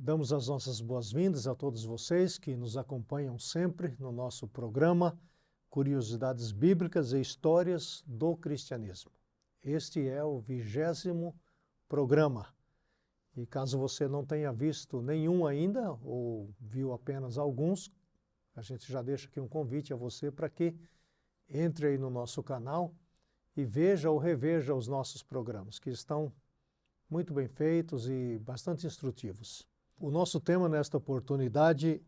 Damos as nossas boas-vindas a todos vocês que nos acompanham sempre no nosso programa Curiosidades Bíblicas e Histórias do Cristianismo. Este é o 20º programa. E caso você não tenha visto nenhum ainda, ou viu apenas alguns, a gente já deixa aqui um convite a você para que entre aí no nosso canal e veja ou reveja os nossos programas, que estão muito bem feitos e bastante instrutivos. O nosso tema nesta oportunidade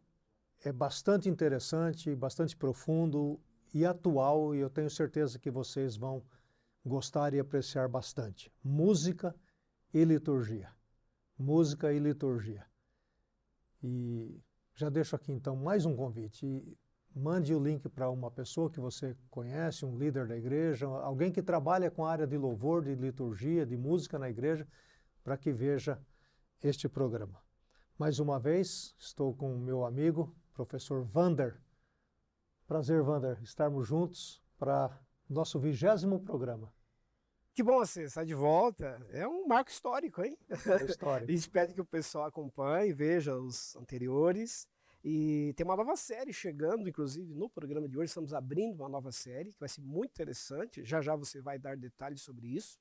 é bastante interessante, bastante profundo e atual, e eu tenho certeza que vocês vão gostar e apreciar bastante. Música e liturgia. Música e liturgia. E já deixo aqui então mais um convite. Mande o link para uma pessoa que você conhece, um líder da igreja, alguém que trabalha com a área de louvor, de liturgia, de música na igreja, para que veja este programa. Mais uma vez, estou com o meu amigo, professor Wander. Prazer, Wander, estarmos juntos para o nosso 20º programa. Que bom você estar de volta. É um marco histórico, hein? É histórico. E espero que o pessoal acompanhe, veja os anteriores. E tem uma nova série chegando, inclusive no programa de hoje estamos abrindo uma nova série, que vai ser muito interessante. Já já você vai dar detalhes sobre isso,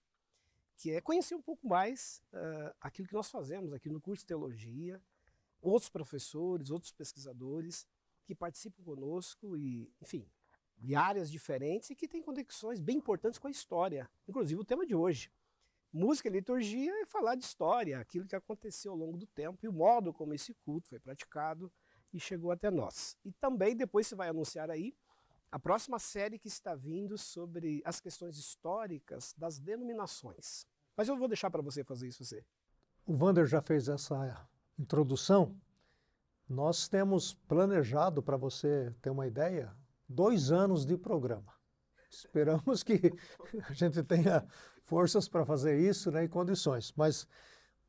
que é conhecer um pouco mais aquilo que nós fazemos aqui no curso de teologia, outros professores, outros pesquisadores que participam conosco e, enfim, de áreas diferentes e que têm conexões bem importantes com a história. Inclusive o tema de hoje. Música e liturgia é falar de história, aquilo que aconteceu ao longo do tempo e o modo como esse culto foi praticado e chegou até nós. E também depois você vai anunciar aí a próxima série que está vindo sobre as questões históricas das denominações. Mas eu vou deixar para você fazer isso, você. O Wander já fez essa introdução. Nós temos planejado, para você ter uma ideia, 2 anos de programa. Esperamos que a gente tenha forças para fazer isso, né, e condições. Mas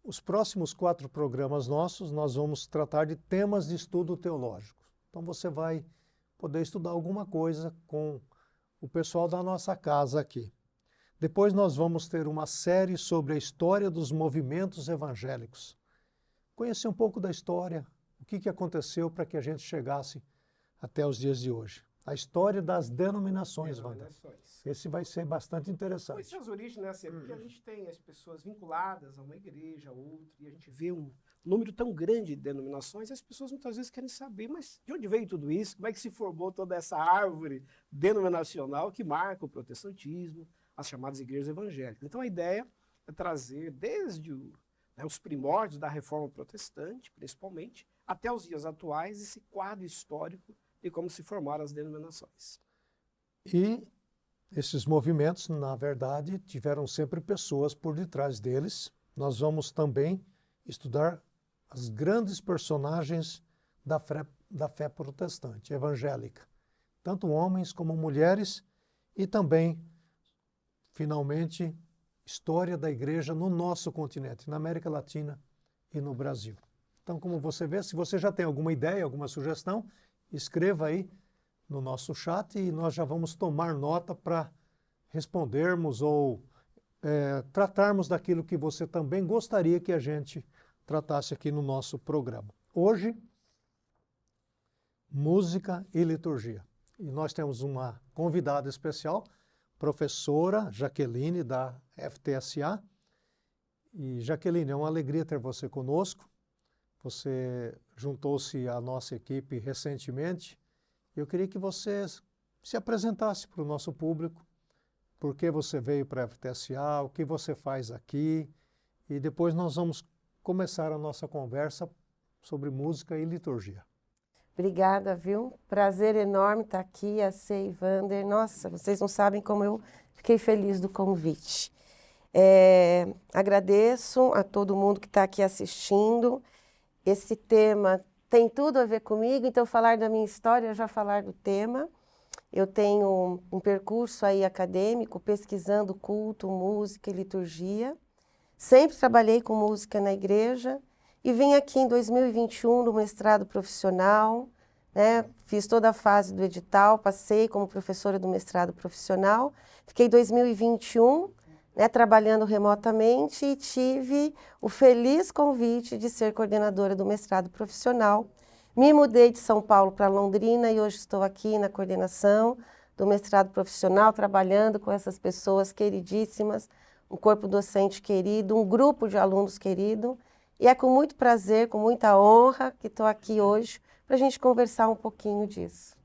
os próximos 4 programas nossos, nós vamos tratar de temas de estudo teológico. Então você vai poder estudar alguma coisa com o pessoal da nossa casa aqui. Depois nós vamos ter uma série sobre a história dos movimentos evangélicos. Conhecer um pouco da história, o que aconteceu para que a gente chegasse até os dias de hoje. A história das denominações, Wander. Esse vai ser bastante interessante. Pois as origens, né? Porque a gente tem as pessoas vinculadas a uma igreja, a outra, e a gente vê um número tão grande de denominações, e as pessoas muitas vezes querem saber, mas de onde veio tudo isso? Como é que se formou toda essa árvore denominacional que marca o protestantismo, as chamadas igrejas evangélicas? Então a ideia é trazer desde os primórdios da Reforma Protestante, principalmente, até os dias atuais, esse quadro histórico de como se formaram as denominações. E esses movimentos, na verdade, tiveram sempre pessoas por detrás deles. Nós vamos também estudar as grandes personagens da fé protestante, evangélica, tanto homens como mulheres, e também, finalmente, história da igreja no nosso continente, na América Latina e no Brasil. Então, como você vê, se você já tem alguma ideia, alguma sugestão, escreva aí no nosso chat e nós já vamos tomar nota para respondermos ou tratarmos daquilo que você também gostaria que a gente tratasse aqui no nosso programa. Hoje, música e liturgia. E nós temos uma convidada especial, professora Jaqueline, da FTSA. E, Jaqueline, é uma alegria ter você conosco. Você juntou-se à nossa equipe recentemente. Eu queria que você se apresentasse para o nosso público, por que você veio para a FTSA, o que você faz aqui, e depois nós vamos começar a nossa conversa sobre música e liturgia. Obrigada, viu? Prazer enorme estar aqui, a Sei e Wander. Nossa, vocês não sabem como eu fiquei feliz do convite. Agradeço a todo mundo que está aqui assistindo. Esse tema tem tudo a ver comigo, então falar da minha história é já falar do tema. Eu tenho um percurso aí acadêmico, pesquisando culto, música e liturgia. Sempre trabalhei com música na igreja e vim aqui em 2021 no mestrado profissional, né? Fiz toda a fase do edital, passei como professora do mestrado profissional. Fiquei 2021 né, trabalhando remotamente, e tive o feliz convite de ser coordenadora do mestrado profissional. Me mudei de São Paulo para Londrina e hoje estou aqui na coordenação do mestrado profissional, trabalhando com essas pessoas queridíssimas, um corpo docente querido, um grupo de alunos querido. E é com muito prazer, com muita honra que estou aqui hoje para a gente conversar um pouquinho disso.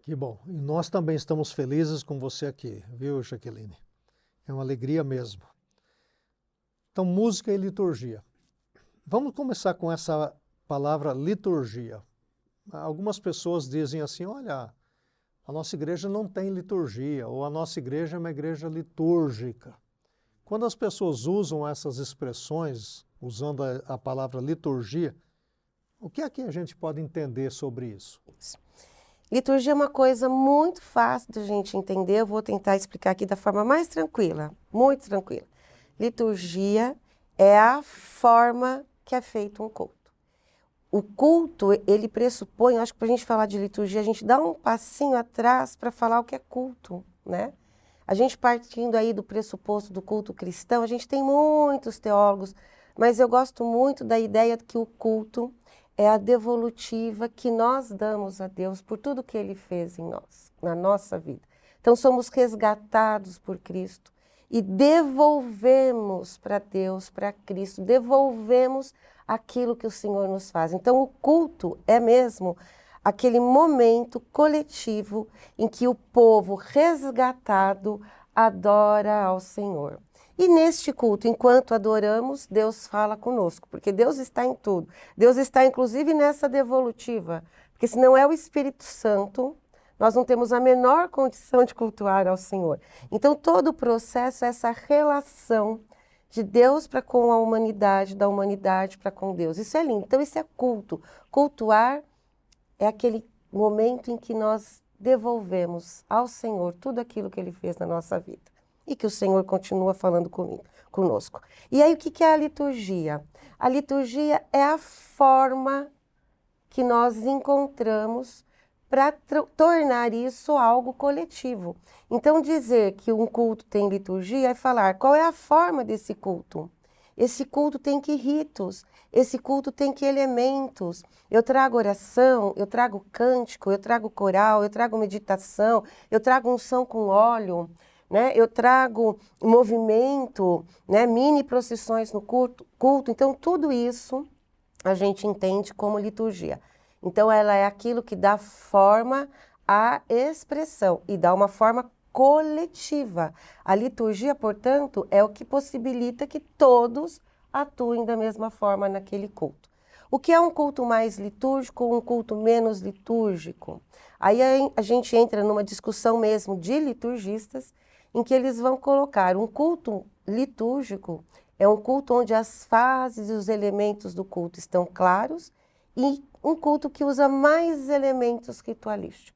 Que bom. E nós também estamos felizes com você aqui, viu, Jaqueline? É uma alegria mesmo. Então, música e liturgia. Vamos começar com essa palavra liturgia. Algumas pessoas dizem assim, olha, a nossa igreja não tem liturgia, ou a nossa igreja é uma igreja litúrgica. Quando as pessoas usam essas expressões, usando a palavra liturgia, o que é que a gente pode entender sobre isso? Liturgia é uma coisa muito fácil de a gente entender, eu vou tentar explicar aqui da forma mais tranquila, muito tranquila. Liturgia é a forma que é feito um culto. O culto, ele pressupõe, acho que para a gente falar de liturgia, a gente dá um passinho atrás para falar o que é culto, né? A gente partindo aí do pressuposto do culto cristão, a gente tem muitos teólogos, mas eu gosto muito da ideia de que o culto é a devolutiva que nós damos a Deus por tudo que Ele fez em nós, na nossa vida. Então somos resgatados por Cristo e devolvemos para Deus, para Cristo, devolvemos aquilo que o Senhor nos faz. Então o culto é mesmo aquele momento coletivo em que o povo resgatado adora ao Senhor. E neste culto, enquanto adoramos, Deus fala conosco, porque Deus está em tudo. Deus está inclusive nessa devolutiva, porque se não é o Espírito Santo, nós não temos a menor condição de cultuar ao Senhor. Então todo o processo é essa relação de Deus para com a humanidade, da humanidade para com Deus. Isso é lindo. Então isso é culto. Cultuar é aquele momento em que nós devolvemos ao Senhor tudo aquilo que Ele fez na nossa vida. E que o Senhor continua falando conosco. E aí o que é a liturgia? A liturgia é a forma que nós encontramos para tornar isso algo coletivo. Então dizer que um culto tem liturgia é falar qual é a forma desse culto. Esse culto tem que ritos, esse culto tem que elementos. Eu trago oração, eu trago cântico, eu trago coral, eu trago meditação, eu trago unção com óleo, né? Eu trago movimento, né? Mini procissões no culto. Então tudo isso a gente entende como liturgia. Então ela é aquilo que dá forma à expressão e dá uma forma coletiva. A liturgia, portanto, é o que possibilita que todos atuem da mesma forma naquele culto. O que é um culto mais litúrgico ou um culto menos litúrgico? Aí a gente entra numa discussão mesmo de liturgistas, em que eles vão colocar um culto litúrgico, é um culto onde as fases e os elementos do culto estão claros, e um culto que usa mais elementos ritualísticos.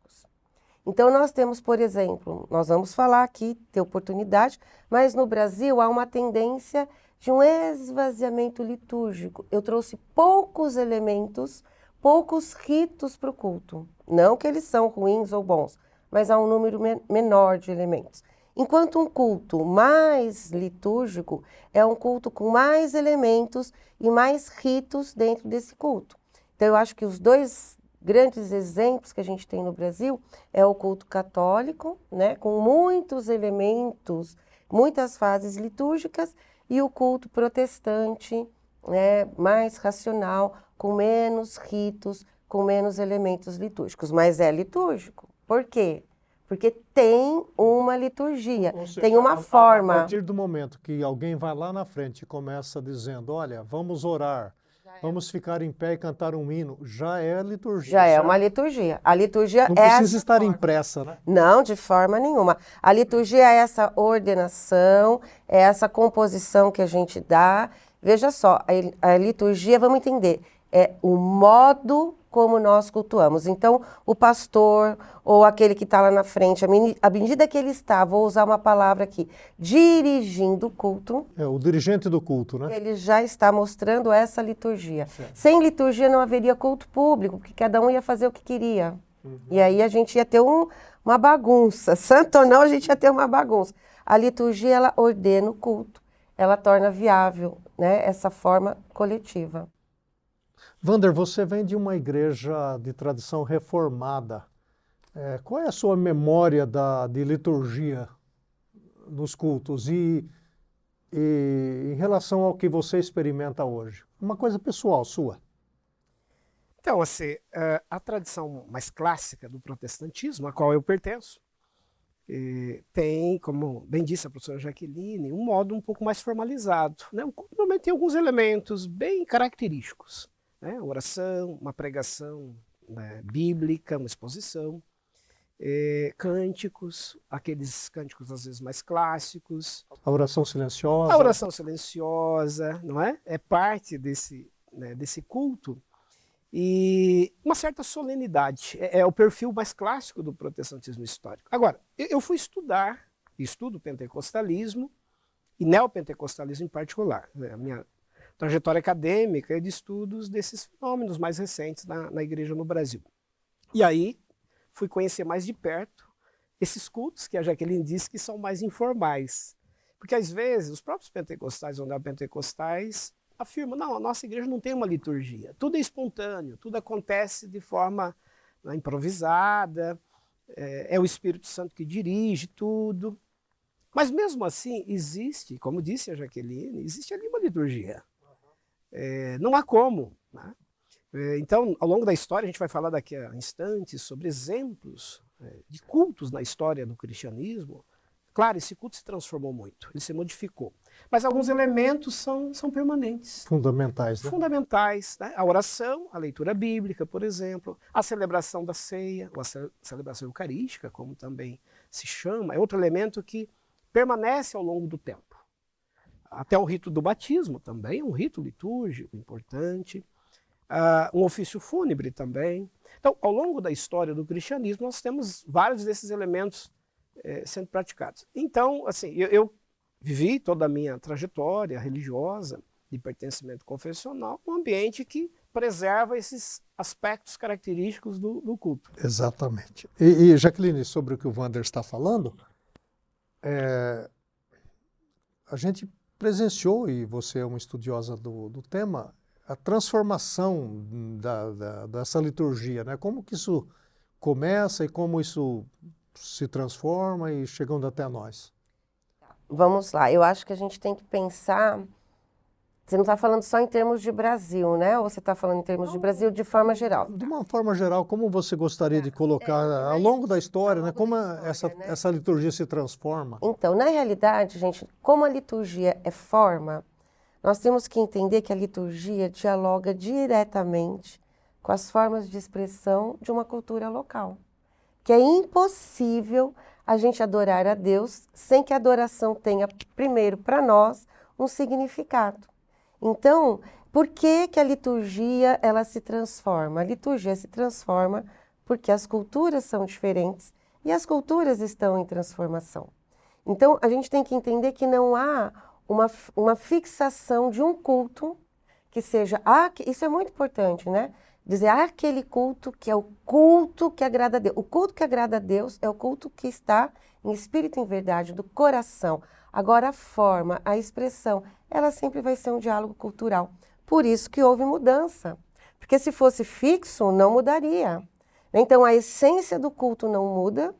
Então nós temos, por exemplo, nós vamos falar aqui, ter oportunidade, mas no Brasil há uma tendência de um esvaziamento litúrgico. Eu trouxe poucos elementos, poucos ritos para o culto. Não que eles são ruins ou bons, mas há um número menor de elementos. Enquanto um culto mais litúrgico é um culto com mais elementos e mais ritos dentro desse culto. Então eu acho que os dois grandes exemplos que a gente tem no Brasil é o culto católico, né, com muitos elementos, muitas fases litúrgicas, e o culto protestante, né, mais racional, com menos ritos, com menos elementos litúrgicos. Mas é litúrgico. Por quê? Porque tem uma liturgia, Ou seja, tem uma forma. A partir do momento que alguém vai lá na frente e começa dizendo, olha, vamos orar, vamos ficar em pé e cantar um hino, já é liturgia. Já é certo? uma liturgia. A liturgia Não é precisa essa estar forma. impressa, né? Não, de forma nenhuma. A liturgia é essa ordenação, é essa composição que a gente dá. Veja só, a liturgia, vamos entender, é o modo como nós cultuamos. Então, o pastor ou aquele que está lá na frente, à medida que ele está, vou usar uma palavra aqui, dirigindo o culto. É o dirigente do culto, né? Ele já está mostrando essa liturgia. Certo. Sem liturgia não haveria culto público, porque cada um ia fazer o que queria. E aí a gente ia ter uma bagunça. Santo ou não, a gente ia ter uma bagunça. a liturgia ela ordena o culto, ela torna viável, né, essa forma coletiva. Wander, você vem de uma igreja de tradição reformada. Qual é a sua memória de liturgia nos cultos e em relação ao que você experimenta hoje? Uma coisa pessoal sua. Então, assim, a tradição mais clássica do protestantismo, a qual eu pertenço, tem, como bem disse a professora Jaqueline, um modo um pouco mais formalizado, né? Normalmente tem alguns elementos bem característicos, né? Oração, uma pregação, né, bíblica, uma exposição, cânticos, aqueles cânticos às vezes mais clássicos. A oração silenciosa. A oração silenciosa, não é? É parte desse, né, desse culto. E uma certa solenidade, é o perfil mais clássico do protestantismo histórico. Agora, eu fui estudar, estudo pentecostalismo e neopentecostalismo em particular. Né? A minha trajetória acadêmica é de estudos desses fenômenos mais recentes na igreja no Brasil. E aí fui conhecer mais de perto esses cultos que a Jaqueline disse que são mais informais. Porque às vezes os próprios pentecostais ou neopentecostais afirma, não, a nossa igreja não tem uma liturgia, tudo é espontâneo, tudo acontece de forma, né, improvisada, é o Espírito Santo que dirige tudo. Mas mesmo assim existe, como disse a Jaqueline, existe ali uma liturgia. Não há como. Né? Então, ao longo da história, a gente vai falar daqui a instantes sobre exemplos de cultos na história do cristianismo. Claro, esse culto se transformou muito, ele se modificou. Mas alguns elementos são permanentes. Fundamentais, né? Fundamentais. Né? A oração, a leitura bíblica, por exemplo, a celebração da ceia, ou a celebração eucarística, como também se chama, é outro elemento que permanece ao longo do tempo. Até o rito do batismo também, um rito litúrgico importante. Um ofício fúnebre também. Então, ao longo da história do cristianismo, nós temos vários desses elementos sendo praticados. Então, assim, eu vivi toda a minha trajetória religiosa de pertencimento confessional num ambiente que preserva esses aspectos característicos do culto. Exatamente. E Jaqueline, sobre o que o Wander está falando, a gente presenciou, e você é uma estudiosa do tema, a transformação dessa liturgia, né? Como que isso começa e como isso se transforma e chegando até nós. Vamos lá, eu acho que a gente tem que pensar, você não está falando só em termos de Brasil, né? Ou você está falando em termos de Brasil de forma geral? De uma forma geral, como você gostaria de colocar ao longo da história, né? Como essa liturgia se transforma? Então, na realidade, gente, como a liturgia é forma, nós temos que entender que a liturgia dialoga diretamente com as formas de expressão de uma cultura local. Que é impossível a gente adorar a Deus sem que a adoração tenha, primeiro, para nós, um significado. Então, por que a liturgia ela se transforma? A liturgia se transforma porque as culturas são diferentes e as culturas estão em transformação. Então, a gente tem que entender que não há uma fixação de um culto que seja... isso é muito importante, né? Dizer, aquele culto que é o culto que agrada a Deus. O culto que agrada a Deus é o culto que está em espírito e em verdade, do coração. Agora, a forma, a expressão, ela sempre vai ser um diálogo cultural. Por isso que houve mudança. Porque se fosse fixo, não mudaria. Então, a essência do culto não muda,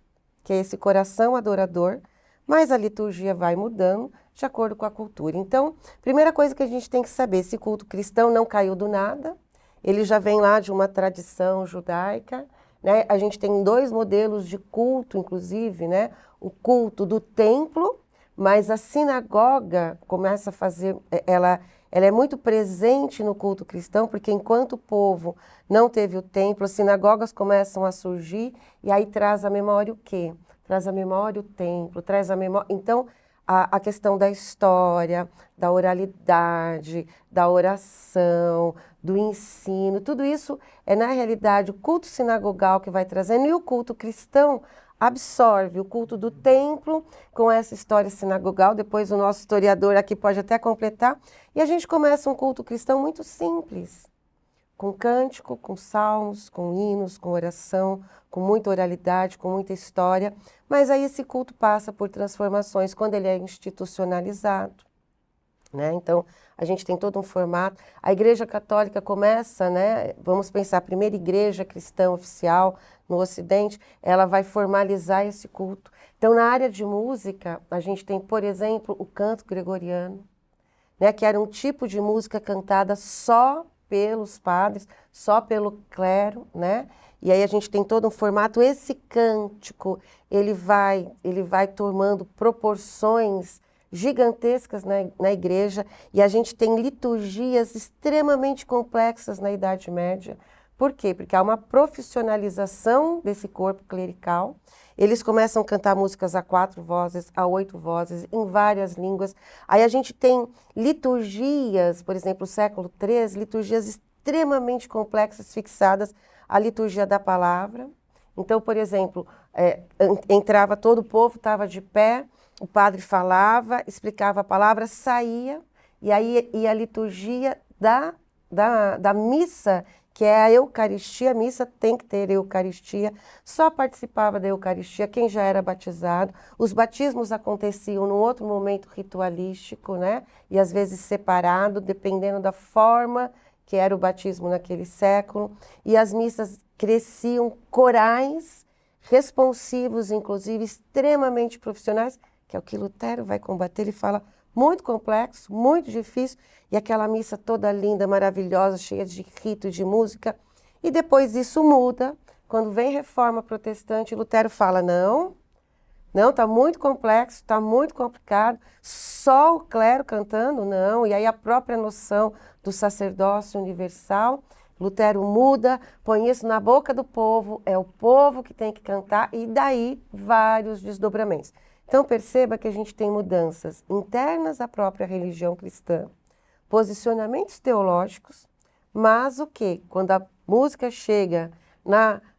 que é esse coração adorador, mas a liturgia vai mudando de acordo com a cultura. Então, primeira coisa que a gente tem que saber, esse culto cristão não caiu do nada, ele já vem lá de uma tradição judaica, né? A gente tem 2 modelos de culto, inclusive, né? O culto do templo, mas a sinagoga começa a fazer, ela é muito presente no culto cristão, porque enquanto o povo não teve o templo, as sinagogas começam a surgir, e aí traz à memória o quê? Traz à memória o templo, traz à memória... Então, a questão da história, da oralidade, da oração, do ensino, tudo isso é, na realidade, o culto sinagogal que vai trazendo, e o culto cristão absorve o culto do templo com essa história sinagogal, depois o nosso historiador aqui pode até completar, e a gente começa um culto cristão muito simples, com cântico, com salmos, com hinos, com oração, com muita oralidade, com muita história, mas aí esse culto passa por transformações quando ele é institucionalizado, né? Então, a gente tem todo um formato. A Igreja Católica começa, né? Vamos pensar, a primeira igreja cristã oficial no Ocidente, ela vai formalizar esse culto. Então, na área de música, a gente tem, por exemplo, o canto gregoriano, né? Que era um tipo de música cantada só pelos padres, só pelo clero, né? E aí a gente tem todo um formato. Esse cântico, ele vai tomando proporções gigantescas na igreja, e a gente tem liturgias extremamente complexas na Idade Média. Por quê? Porque há uma profissionalização desse corpo clerical. Eles começam a cantar músicas a 4 vozes, a 8 vozes, em várias línguas. Aí a gente tem liturgias, por exemplo, século III, liturgias extremamente complexas, fixadas à liturgia da palavra. Então, por exemplo, entrava todo o povo, estava de pé, o padre falava, explicava a palavra, saía, e aí ia a liturgia da missa, que é a Eucaristia. A missa tem que ter Eucaristia, só participava da Eucaristia quem já era batizado. Os batismos aconteciam num outro momento ritualístico, né? E às vezes separado, dependendo da forma que era o batismo naquele século. E as missas cresciam, corais, responsivos, inclusive, extremamente profissionais, que é o que Lutero vai combater. Ele fala muito complexo, muito difícil, e aquela missa toda linda, maravilhosa, cheia de rito e de música. E depois isso muda. Quando vem Reforma Protestante, Lutero fala, não, está muito complexo, está muito complicado, só o clero cantando, não. E aí a própria noção do sacerdócio universal, Lutero muda, põe isso na boca do povo, é o povo que tem que cantar, e daí vários desdobramentos. Então perceba que a gente tem mudanças internas à própria religião cristã, posicionamentos teológicos, mas o quê? Quando a música chega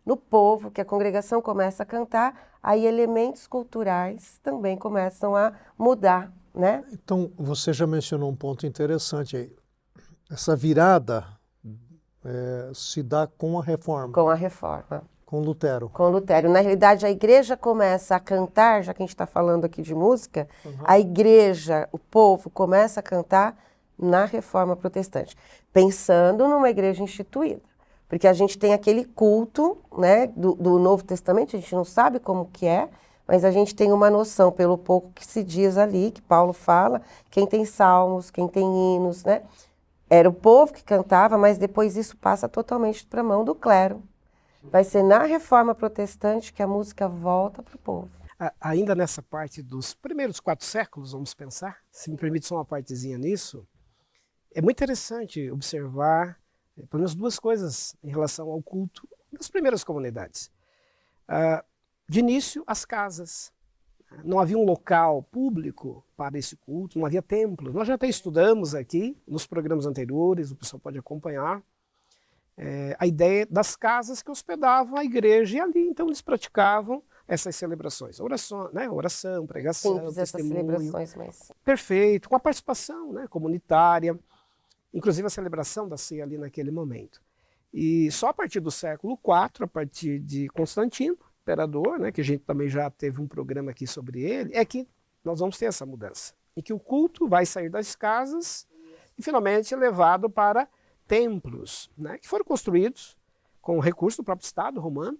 no povo, que a congregação começa a cantar, aí elementos culturais também começam a mudar, né? Então, você já mencionou um ponto interessante aí. Essa virada se dá com a Reforma. Com a Reforma. Com Lutero. Com Lutero. Na realidade, a igreja começa a cantar, já que a gente está falando aqui de música, a igreja, o povo, começa a cantar na Reforma Protestante, pensando numa igreja instituída. Porque a gente tem aquele culto, né, do Novo Testamento, a gente não sabe como que é, mas a gente tem uma noção, pelo pouco que se diz ali, que Paulo fala, quem tem salmos, quem tem hinos, né? Era o povo que cantava, mas depois isso passa totalmente para a mão do clero. Vai ser na Reforma Protestante que a música volta para o povo. Ainda nessa parte dos primeiros 4 séculos, vamos pensar, se me permite só uma partezinha nisso, é muito interessante observar pelo menos 2 coisas em relação ao culto das primeiras comunidades. De início, as casas. Não havia um local público para esse culto, não havia templo. Nós já até estudamos aqui, nos programas anteriores, o pessoal pode acompanhar, a ideia das casas que hospedavam a igreja, e ali então eles praticavam essas celebrações, oração, pregação, simples, testemunho. essas celebrações, mas... Perfeito, com a participação, né, comunitária, inclusive a celebração da ceia ali naquele momento. E só a partir do século IV, a partir de Constantino, imperador, né, que a gente também já teve um programa aqui sobre ele, é que nós vamos ter essa mudança, em que o culto vai sair das casas e finalmente é levado para templos, né, que foram construídos com o recurso do próprio Estado romano,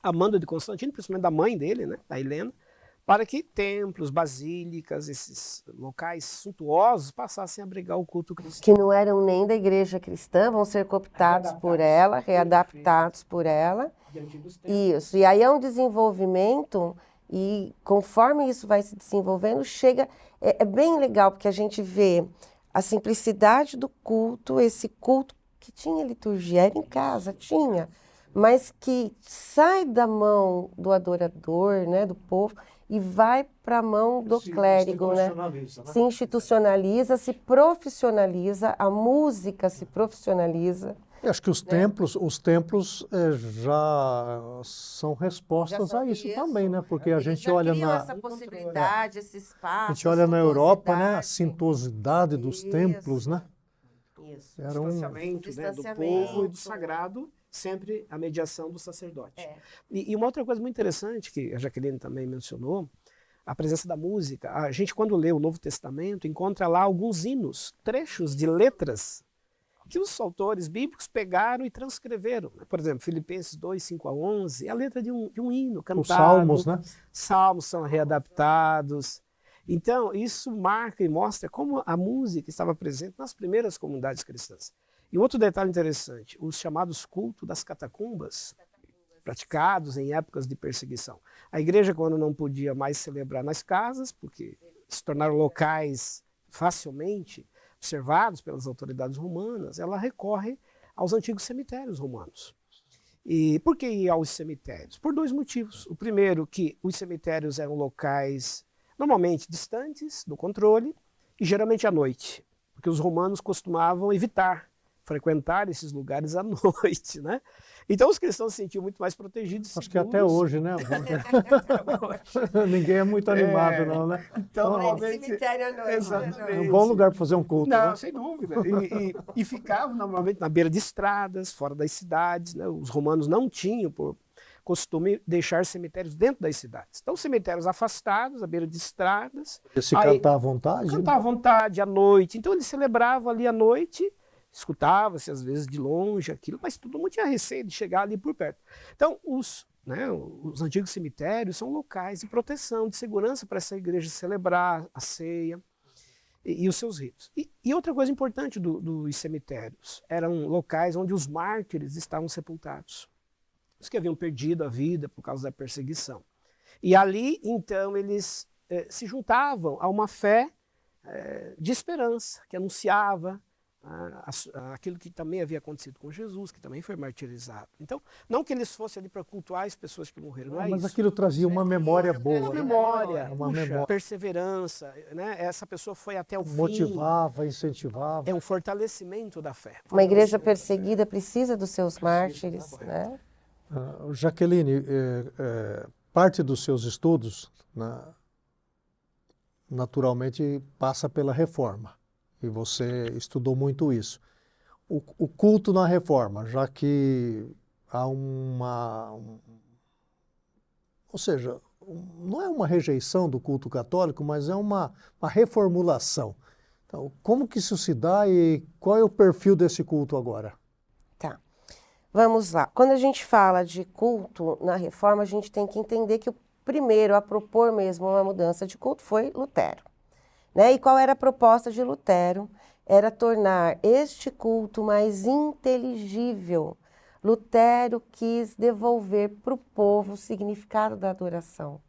a mando de Constantino, principalmente da mãe dele, né, da Helena, para que templos, basílicas, esses locais suntuosos passassem a abrigar o culto cristão. Que não eram nem da igreja cristã, vão ser cooptados por ela, readaptados por ela. Isso, e aí é um desenvolvimento, e conforme isso vai se desenvolvendo, é bem legal, porque a gente vê a simplicidade do culto, esse culto que tinha liturgia, era em casa, tinha, mas que sai da mão do adorador, né, do povo, e vai para a mão do clérigo, né? Se institucionaliza, se profissionaliza, a música se profissionaliza. Eu acho que os templos já são respostas a isso também, né? Porque a gente olha essa possibilidade, esse espaço, a gente olha na Europa, né? A suntuosidade dos templos, né? Isso. Era um Distanciamento, né, do Distanciamento. povo e do sagrado, sempre a mediação do sacerdote. É. E uma outra coisa muito interessante, que a Jaqueline também mencionou, a presença da música. A gente, quando lê o Novo Testamento, encontra lá alguns hinos, trechos de letras que os autores bíblicos pegaram e transcreveram. Por exemplo, Filipenses 2, 5 a 11, é a letra de um hino cantado. Os salmos, né? Salmos são readaptados. Então, isso marca e mostra como a música estava presente nas primeiras comunidades cristãs. E outro detalhe interessante, os chamados cultos das catacumbas, praticados em épocas de perseguição. A igreja, quando não podia mais celebrar nas casas, porque se tornaram locais facilmente observados pelas autoridades romanas, ela recorre aos antigos cemitérios romanos. E por que ir aos cemitérios? Por dois motivos. O primeiro, que os cemitérios eram locais normalmente distantes do controle e geralmente à noite, porque os romanos costumavam evitar frequentar esses lugares à noite, né? Então os cristãos se sentiam muito mais protegidos. Acho que até hoje, né? Ninguém é muito animado, não, né? Então, Normalmente, normalmente, cemitério à noite. exatamente. É um bom lugar para fazer um culto, Não, né? sem dúvida. E ficavam normalmente na beira de estradas, fora das cidades, né? Os romanos não tinham por costume deixar cemitérios dentro das cidades. Então, cemitérios afastados, à beira de estradas. Se Aí, cantar à vontade, né? cantar à vontade, à noite. Então, eles celebravam ali à noite, escutava-se às vezes de longe aquilo, mas todo mundo tinha receio de chegar ali por perto. Então, os antigos cemitérios são locais de proteção, de segurança para essa igreja celebrar a ceia e os seus ritos. E outra coisa importante dos cemitérios, eram locais onde os mártires estavam sepultados. Os que haviam perdido a vida por causa da perseguição. E ali, então, eles se juntavam a uma fé de esperança, que anunciava aquilo que também havia acontecido com Jesus, que também foi martirizado. Então, não que eles fossem ali para cultuar as pessoas que morreram, não é Mas isso. aquilo trazia uma memória boa, Uma né? memória, Uma puxa, memória. perseverança, né? Essa pessoa foi até o fim. Motivava, incentivava. É um fortalecimento da fé. Uma igreja perseguida precisa dos seus mártires, né? Jaqueline, parte dos seus estudos, naturalmente, passa pela reforma. E você estudou muito isso. O culto na reforma, já que há ou seja, não é uma rejeição do culto católico, mas é uma reformulação. Então, como que isso se dá e qual é o perfil desse culto agora? Tá. Vamos lá. Quando a gente fala de culto na reforma, a gente tem que entender que o primeiro a propor mesmo uma mudança de culto foi Lutero. Né? E qual era a proposta de Lutero? Era tornar este culto mais inteligível. Lutero quis devolver para o povo o significado da adoração.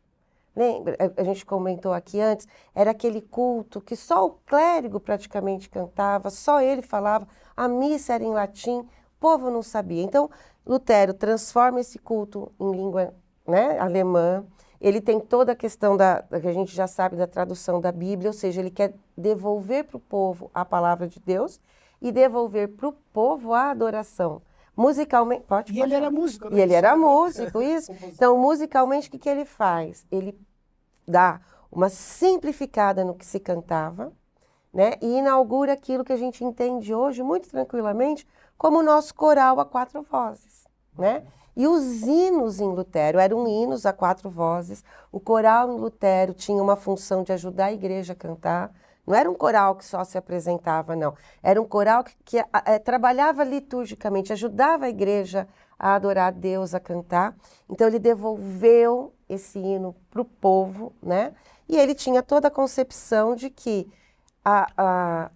Lembra? A gente comentou aqui antes, era aquele culto que só o clérigo praticamente cantava, só ele falava, a missa era em latim, o povo não sabia. Então, Lutero transforma esse culto em língua, né, alemã. Ele tem toda a questão que a gente já sabe da tradução da Bíblia, ou seja, ele quer devolver para o povo a palavra de Deus e devolver para o povo a adoração. Musicalmente, E ele era músico, né? E ele era músico, isso. Então, musicalmente, o que ele faz? Ele dá uma simplificada no que se cantava, né? E inaugura aquilo que a gente entende hoje muito tranquilamente como o nosso coral a quatro vozes, né? E os hinos em Lutero eram hinos a quatro vozes. O coral em Lutero tinha uma função de ajudar a igreja a cantar. Não era um coral que só se apresentava, não. Era um coral que trabalhava liturgicamente, ajudava a igreja a adorar a Deus, a cantar. Então, ele devolveu esse hino para o povo, né? E ele tinha toda a concepção de que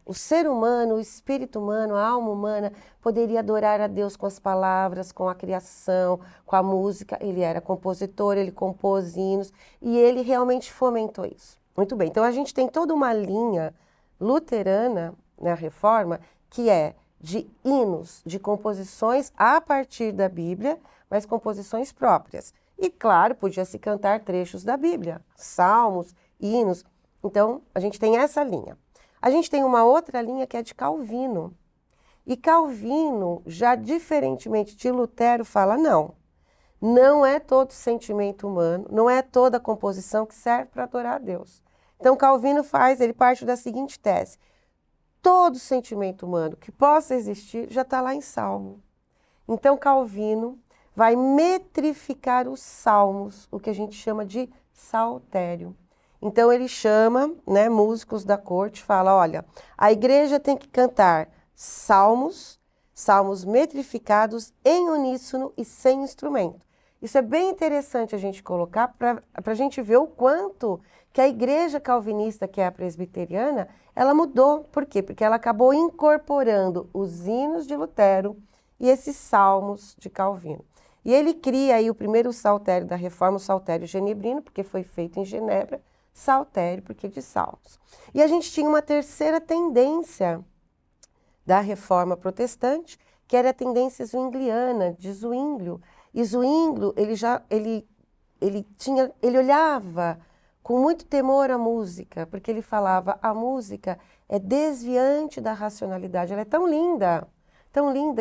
o ser humano, o espírito humano, a alma humana poderia adorar a Deus com as palavras, com a criação, com a música. Ele era compositor, ele compôs hinos e ele realmente fomentou isso. Muito bem, então a gente tem toda uma linha luterana na Reforma que é de hinos, de composições a partir da Bíblia, mas composições próprias. E claro, podia se cantar trechos da Bíblia, salmos, hinos. Então a gente tem essa linha. A gente tem uma outra linha que é de Calvino. E Calvino, já diferentemente de Lutero, fala não é todo sentimento humano, não é toda composição que serve para adorar a Deus. Então Calvino ele parte da seguinte tese: todo sentimento humano que possa existir já está lá em Salmo. Então, Calvino vai metrificar os salmos, o que a gente chama de saltério. Então, ele chama, né, músicos da corte, fala, olha, a igreja tem que cantar salmos metrificados em uníssono e sem instrumento. Isso é bem interessante a gente colocar para a gente ver o quanto que a igreja calvinista, que é a presbiteriana, ela mudou. Por quê? Porque ela acabou incorporando os hinos de Lutero e esses salmos de Calvino. E ele cria aí o primeiro saltério da reforma, o saltério genebrino, porque foi feito em Genebra, saltério, porque de salmos. E a gente tinha uma terceira tendência da reforma protestante, que era a tendência zwingliana, de Zwinglio. E Zwinglio, ele olhava com muito temor a música, porque ele falava, a música é desviante da racionalidade, ela é tão linda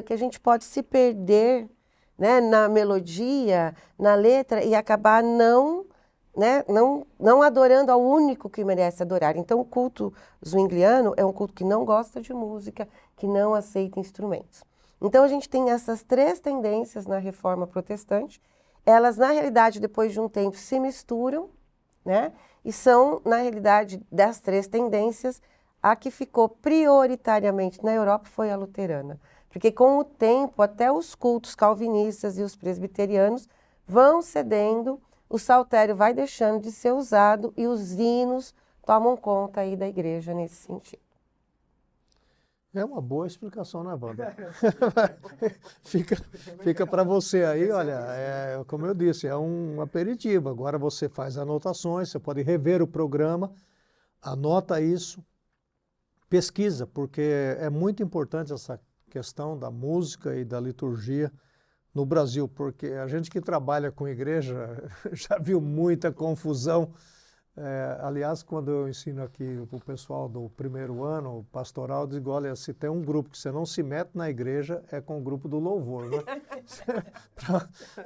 que a gente pode se perder, né, na melodia, na letra e acabar não adorando ao único que merece adorar. Então o culto zwingliano é um culto que não gosta de música, que não aceita instrumentos. Então a gente tem essas três tendências na reforma protestante, elas na realidade depois de um tempo se misturam, né? E são na realidade das três tendências, a que ficou prioritariamente na Europa foi a luterana. Porque com o tempo até os cultos calvinistas e os presbiterianos vão cedendo, o saltério vai deixando de ser usado e os hinos tomam conta aí da igreja nesse sentido. É uma boa explicação, né, Wanda? Fica para você aí, olha, como eu disse, é um aperitivo. Agora você faz anotações, você pode rever o programa, anota isso, pesquisa, porque é muito importante essa questão da música e da liturgia no Brasil, porque a gente que trabalha com igreja já viu muita confusão. Aliás, quando eu ensino aqui para o pessoal do primeiro ano, pastoral, eu digo, olha, se tem um grupo que você não se mete na igreja, é com o grupo do louvor, né?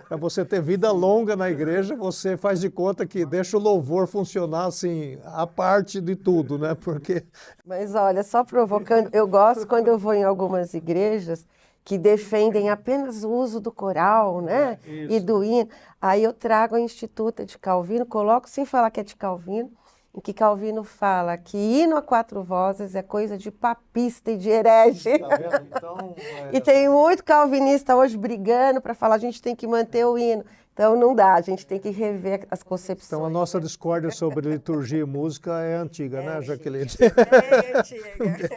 Para você ter vida longa na igreja, você faz de conta que deixa o louvor funcionar assim, a parte de tudo, né? Porque... Mas olha, só provocando, eu gosto quando eu vou em algumas igrejas que defendem apenas o uso do coral, né? E do hino. Aí eu trago a Instituta de Calvino, coloco sem falar que é de Calvino, em que Calvino fala que hino a quatro vozes é coisa de papista e de herege. Tá vendo? Então, E tem muito calvinista hoje brigando para falar a gente tem que manter o hino. Então não dá, a gente tem que rever as concepções. Então a nossa discórdia sobre liturgia e música é antiga, né, Jaqueline? É antiga.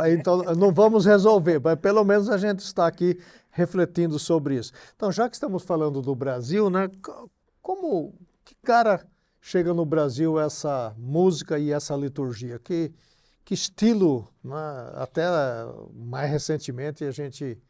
Então não vamos resolver, mas pelo menos a gente está aqui refletindo sobre isso. Então, já que estamos falando do Brasil, né, que cara chega no Brasil essa música e essa liturgia? Que estilo, né? Até mais recentemente a gente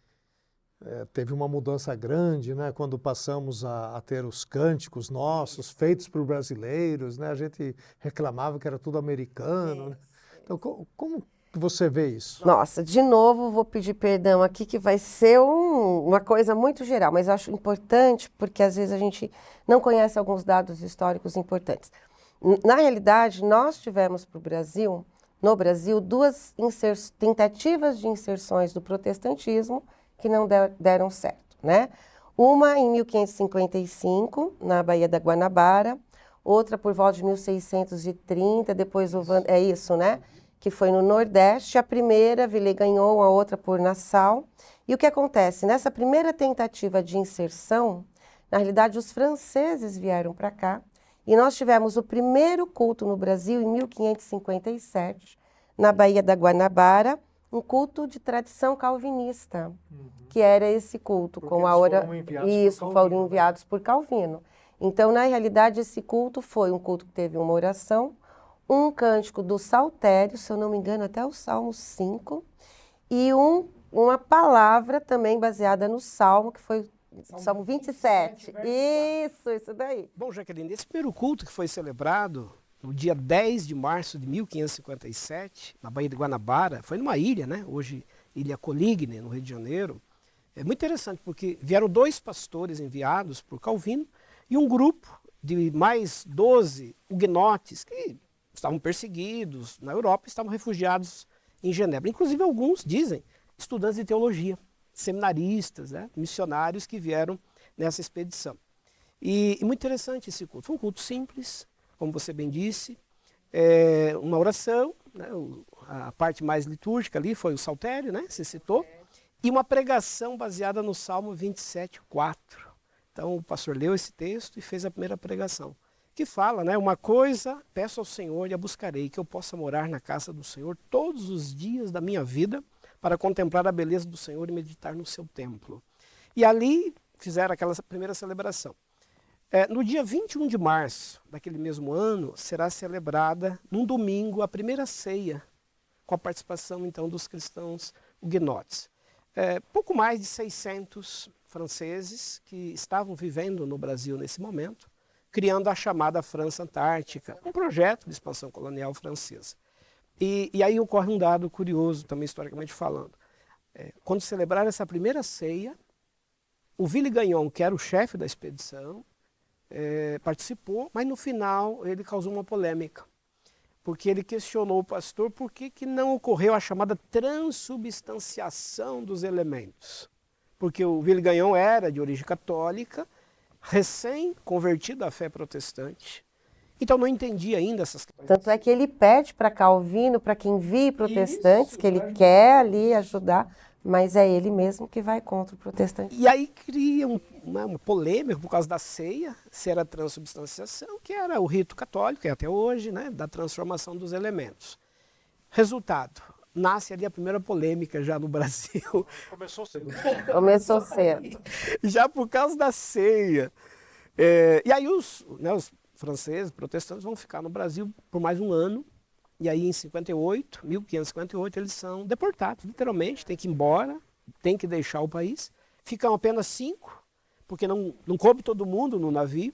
teve uma mudança grande, né? Quando passamos a ter os cânticos nossos, feitos por brasileiros, né? A gente reclamava que era tudo americano. Né? Então, como que você vê isso? Nossa, de novo vou pedir perdão aqui, que vai ser uma coisa muito geral, mas eu acho importante porque às vezes a gente não conhece alguns dados históricos importantes. Na realidade, nós tivemos no Brasil, duas tentativas de inserções do protestantismo que não deram certo, né? Uma em 1555, na Baía da Guanabara, outra por volta de 1630, depois é isso, né? Que foi no Nordeste. A primeira, Villers ganhou, a outra por Nassau. E o que acontece? Nessa primeira tentativa de inserção, na realidade, os franceses vieram para cá e nós tivemos o primeiro culto no Brasil em 1557, na Baía da Guanabara, um culto de tradição calvinista, que era esse culto. Porque com a hora. Isso, foram enviados por Calvino. Então, na realidade, esse culto foi um culto que teve uma oração, um cântico do saltério, se eu não me engano, até o Salmo 5, e uma palavra também baseada no Salmo, que foi Salmo 27. Isso daí. Bom, Jaqueline, esse primeiro culto que foi celebrado no dia 10 de março de 1557, na Baía de Guanabara, foi numa ilha, né? Hoje, Ilha Coligny, no Rio de Janeiro. É muito interessante, porque vieram 2 pastores enviados por Calvino e um grupo de mais 12 huguenotes que estavam perseguidos na Europa, estavam refugiados em Genebra. Inclusive, alguns dizem estudantes de teologia, seminaristas, né, missionários que vieram nessa expedição. E muito interessante esse culto. Foi um culto simples, como você bem disse, uma oração, né, a parte mais litúrgica ali foi o saltério, né, você citou, e uma pregação baseada no Salmo 27:4. Então o pastor leu esse texto e fez a primeira pregação, que fala, né, uma coisa peço ao Senhor e a buscarei, que eu possa morar na casa do Senhor todos os dias da minha vida, para contemplar a beleza do Senhor e meditar no seu templo. E ali fizeram aquela primeira celebração. No dia 21 de março daquele mesmo ano, será celebrada, num domingo, a primeira ceia, com a participação, então, dos cristãos huguenotes. Pouco mais de 600 franceses que estavam vivendo no Brasil nesse momento, criando a chamada França Antártica, um projeto de expansão colonial francesa. E aí ocorre um dado curioso, também historicamente falando. Quando celebraram essa primeira ceia, o Ville Gagnon, que era o chefe da expedição, participou, mas no final ele causou uma polêmica, porque ele questionou o pastor por que não ocorreu a chamada transubstanciação dos elementos. Porque o Ville Gagnon era de origem católica, recém-convertido à fé protestante, então não entendia ainda essas questões. Tanto é que ele pede para Calvino, para quem vive protestantes, que ele quer ali ajudar, mas é ele mesmo que vai contra o protestante. E aí cria uma polêmica por causa da ceia, se era transubstanciação, que era o rito católico, e até hoje, né, da transformação dos elementos. Resultado, nasce ali a primeira polêmica já no Brasil. Começou cedo. Começou cedo. Já por causa da ceia. E aí os franceses, protestantes, vão ficar no Brasil por mais um ano. E aí em 1558, eles são deportados, literalmente, tem que ir embora, tem que deixar o país. Ficam apenas 5, porque não coube todo mundo no navio.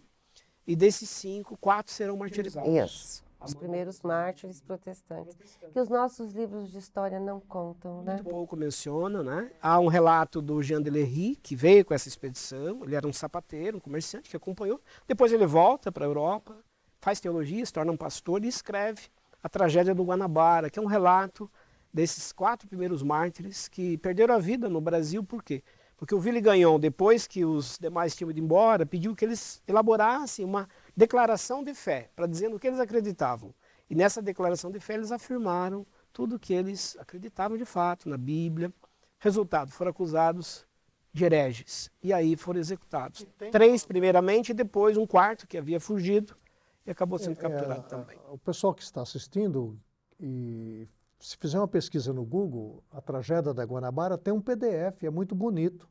E desses 5, 4 serão martirizados. Isso. Os primeiros mártires protestantes, que os nossos livros de história não contam, né? Muito pouco menciona, né? Há um relato do Jean de Lery, que veio com essa expedição. Ele era um sapateiro, um comerciante que acompanhou. Depois ele volta para a Europa, faz teologia, se torna um pastor e escreve a tragédia do Guanabara, que é um relato desses 4 primeiros mártires que perderam a vida no Brasil. Por quê? Porque o Ville Gagnon, depois que os demais tinham ido embora, pediu que eles elaborassem uma declaração de fé, para dizer no que eles acreditavam. E nessa declaração de fé eles afirmaram tudo o que eles acreditavam de fato, na Bíblia. Resultado, foram acusados de hereges. E aí foram executados. 3 primeiramente e depois um 4 que havia fugido e acabou sendo capturado também. O pessoal que está assistindo, e se fizer uma pesquisa no Google, a tragédia da Guanabara tem um PDF, é muito bonito,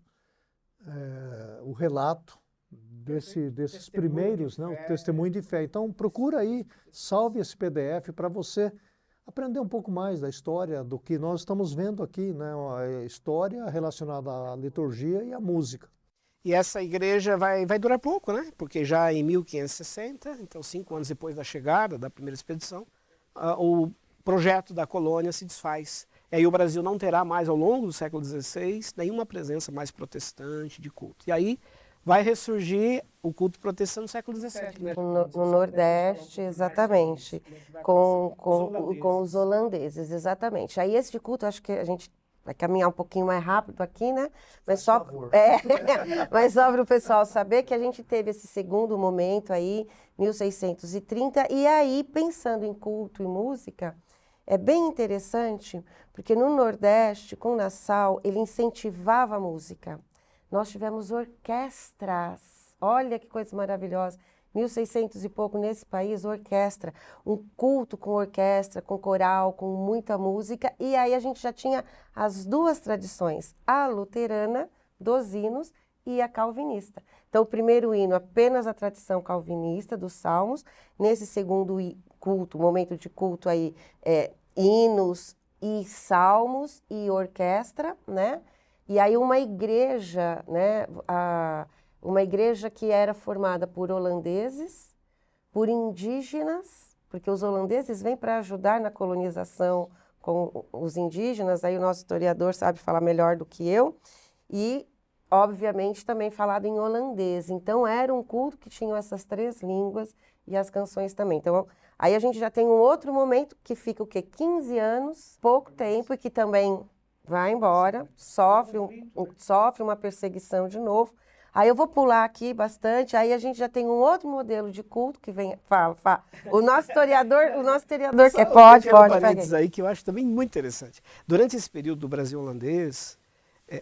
o relato desses primeiros, né, o testemunho de fé. Então procura aí, salve esse PDF para você aprender um pouco mais da história do que nós estamos vendo aqui, né, a história relacionada à liturgia e à música. E essa igreja vai durar pouco, né? Porque já em 1560, então 5 anos depois da chegada da primeira expedição, o projeto da colônia se desfaz. E aí o Brasil não terá mais, ao longo do século XVI, nenhuma presença mais protestante de culto. E aí vai ressurgir o culto protestante no século XVII. Né? No Nordeste, exatamente, com os holandeses, exatamente. Aí esse de culto, acho que a gente vai caminhar um pouquinho mais rápido aqui, né? Mas só para o pessoal saber que a gente teve esse segundo momento aí, 1630, e aí, pensando em culto e música, é bem interessante, porque no Nordeste, com Nassau, ele incentivava a música. Nós tivemos orquestras, olha que coisa maravilhosa, 1600 e pouco nesse país, orquestra, um culto com orquestra, com coral, com muita música, e aí a gente já tinha as 2 tradições, a luterana dos hinos e a calvinista. Então o primeiro hino apenas a tradição calvinista dos salmos, nesse segundo culto, momento de culto aí, hinos e salmos e orquestra, né? E aí uma igreja, né, uma igreja que era formada por holandeses, por indígenas, porque os holandeses vêm para ajudar na colonização com os indígenas, aí o nosso historiador sabe falar melhor do que eu, e obviamente também falado em holandês. Então era um culto que tinha essas 3 línguas e as canções também. Então Aí a gente já tem um outro momento que fica o quê? 15 anos, pouco tempo, e que também vai embora, sofre uma perseguição de novo. Aí eu vou pular aqui bastante, aí a gente já tem um outro modelo de culto que vem, fala. O nosso historiador quer, pode. Parênteses aí que eu acho também muito interessante. Durante esse período do Brasil holandês,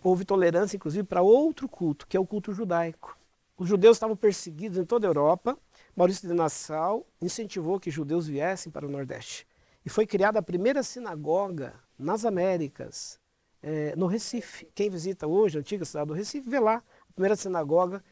houve tolerância, inclusive, para outro culto, que é o culto judaico. Os judeus estavam perseguidos em toda a Europa. Maurício de Nassau incentivou que judeus viessem para o Nordeste. E foi criada a primeira sinagoga nas Américas, no Recife. Quem visita hoje a antiga cidade do Recife, vê lá a primeira sinagoga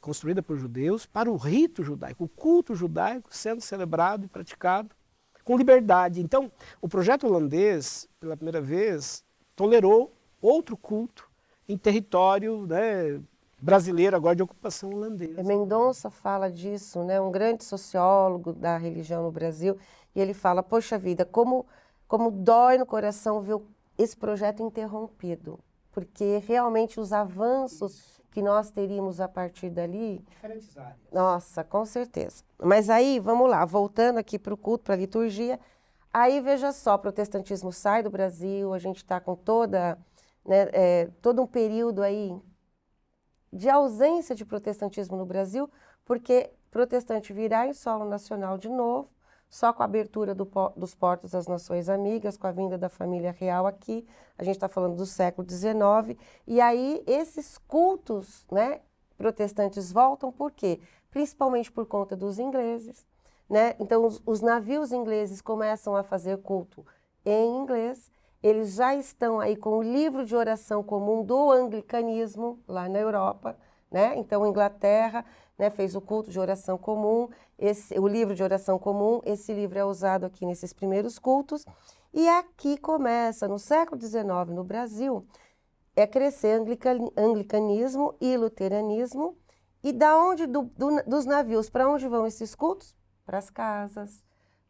construída por judeus para o rito judaico, o culto judaico sendo celebrado e praticado com liberdade. Então, o projeto holandês, pela primeira vez, tolerou outro culto em território, né, brasileiro, agora de ocupação holandesa. Mendonça fala disso, né? Um grande sociólogo da religião no Brasil, e ele fala, poxa vida, como dói no coração ver esse projeto interrompido, porque realmente os avanços que nós teríamos a partir dali... Diferentes áreas. Nossa, com certeza. Mas aí, vamos lá, voltando aqui para o culto, para a liturgia, aí veja só, o protestantismo sai do Brasil, a gente está com todo um período aí de ausência de protestantismo no Brasil, porque protestante virá em solo nacional de novo, só com a abertura dos portos das nações amigas, com a vinda da família real aqui, a gente está falando do século XIX, e aí esses cultos, né, protestantes voltam por quê? Principalmente por conta dos ingleses, né? Então os navios ingleses começam a fazer culto em inglês, eles já estão aí com o livro de oração comum do anglicanismo, lá na Europa, né? Então, Inglaterra, né, fez o culto de oração comum, o livro de oração comum, esse livro é usado aqui nesses primeiros cultos, e aqui começa, no século XIX, no Brasil, crescer anglicanismo e luteranismo, e da onde, dos navios, para onde vão esses cultos? Para as casas,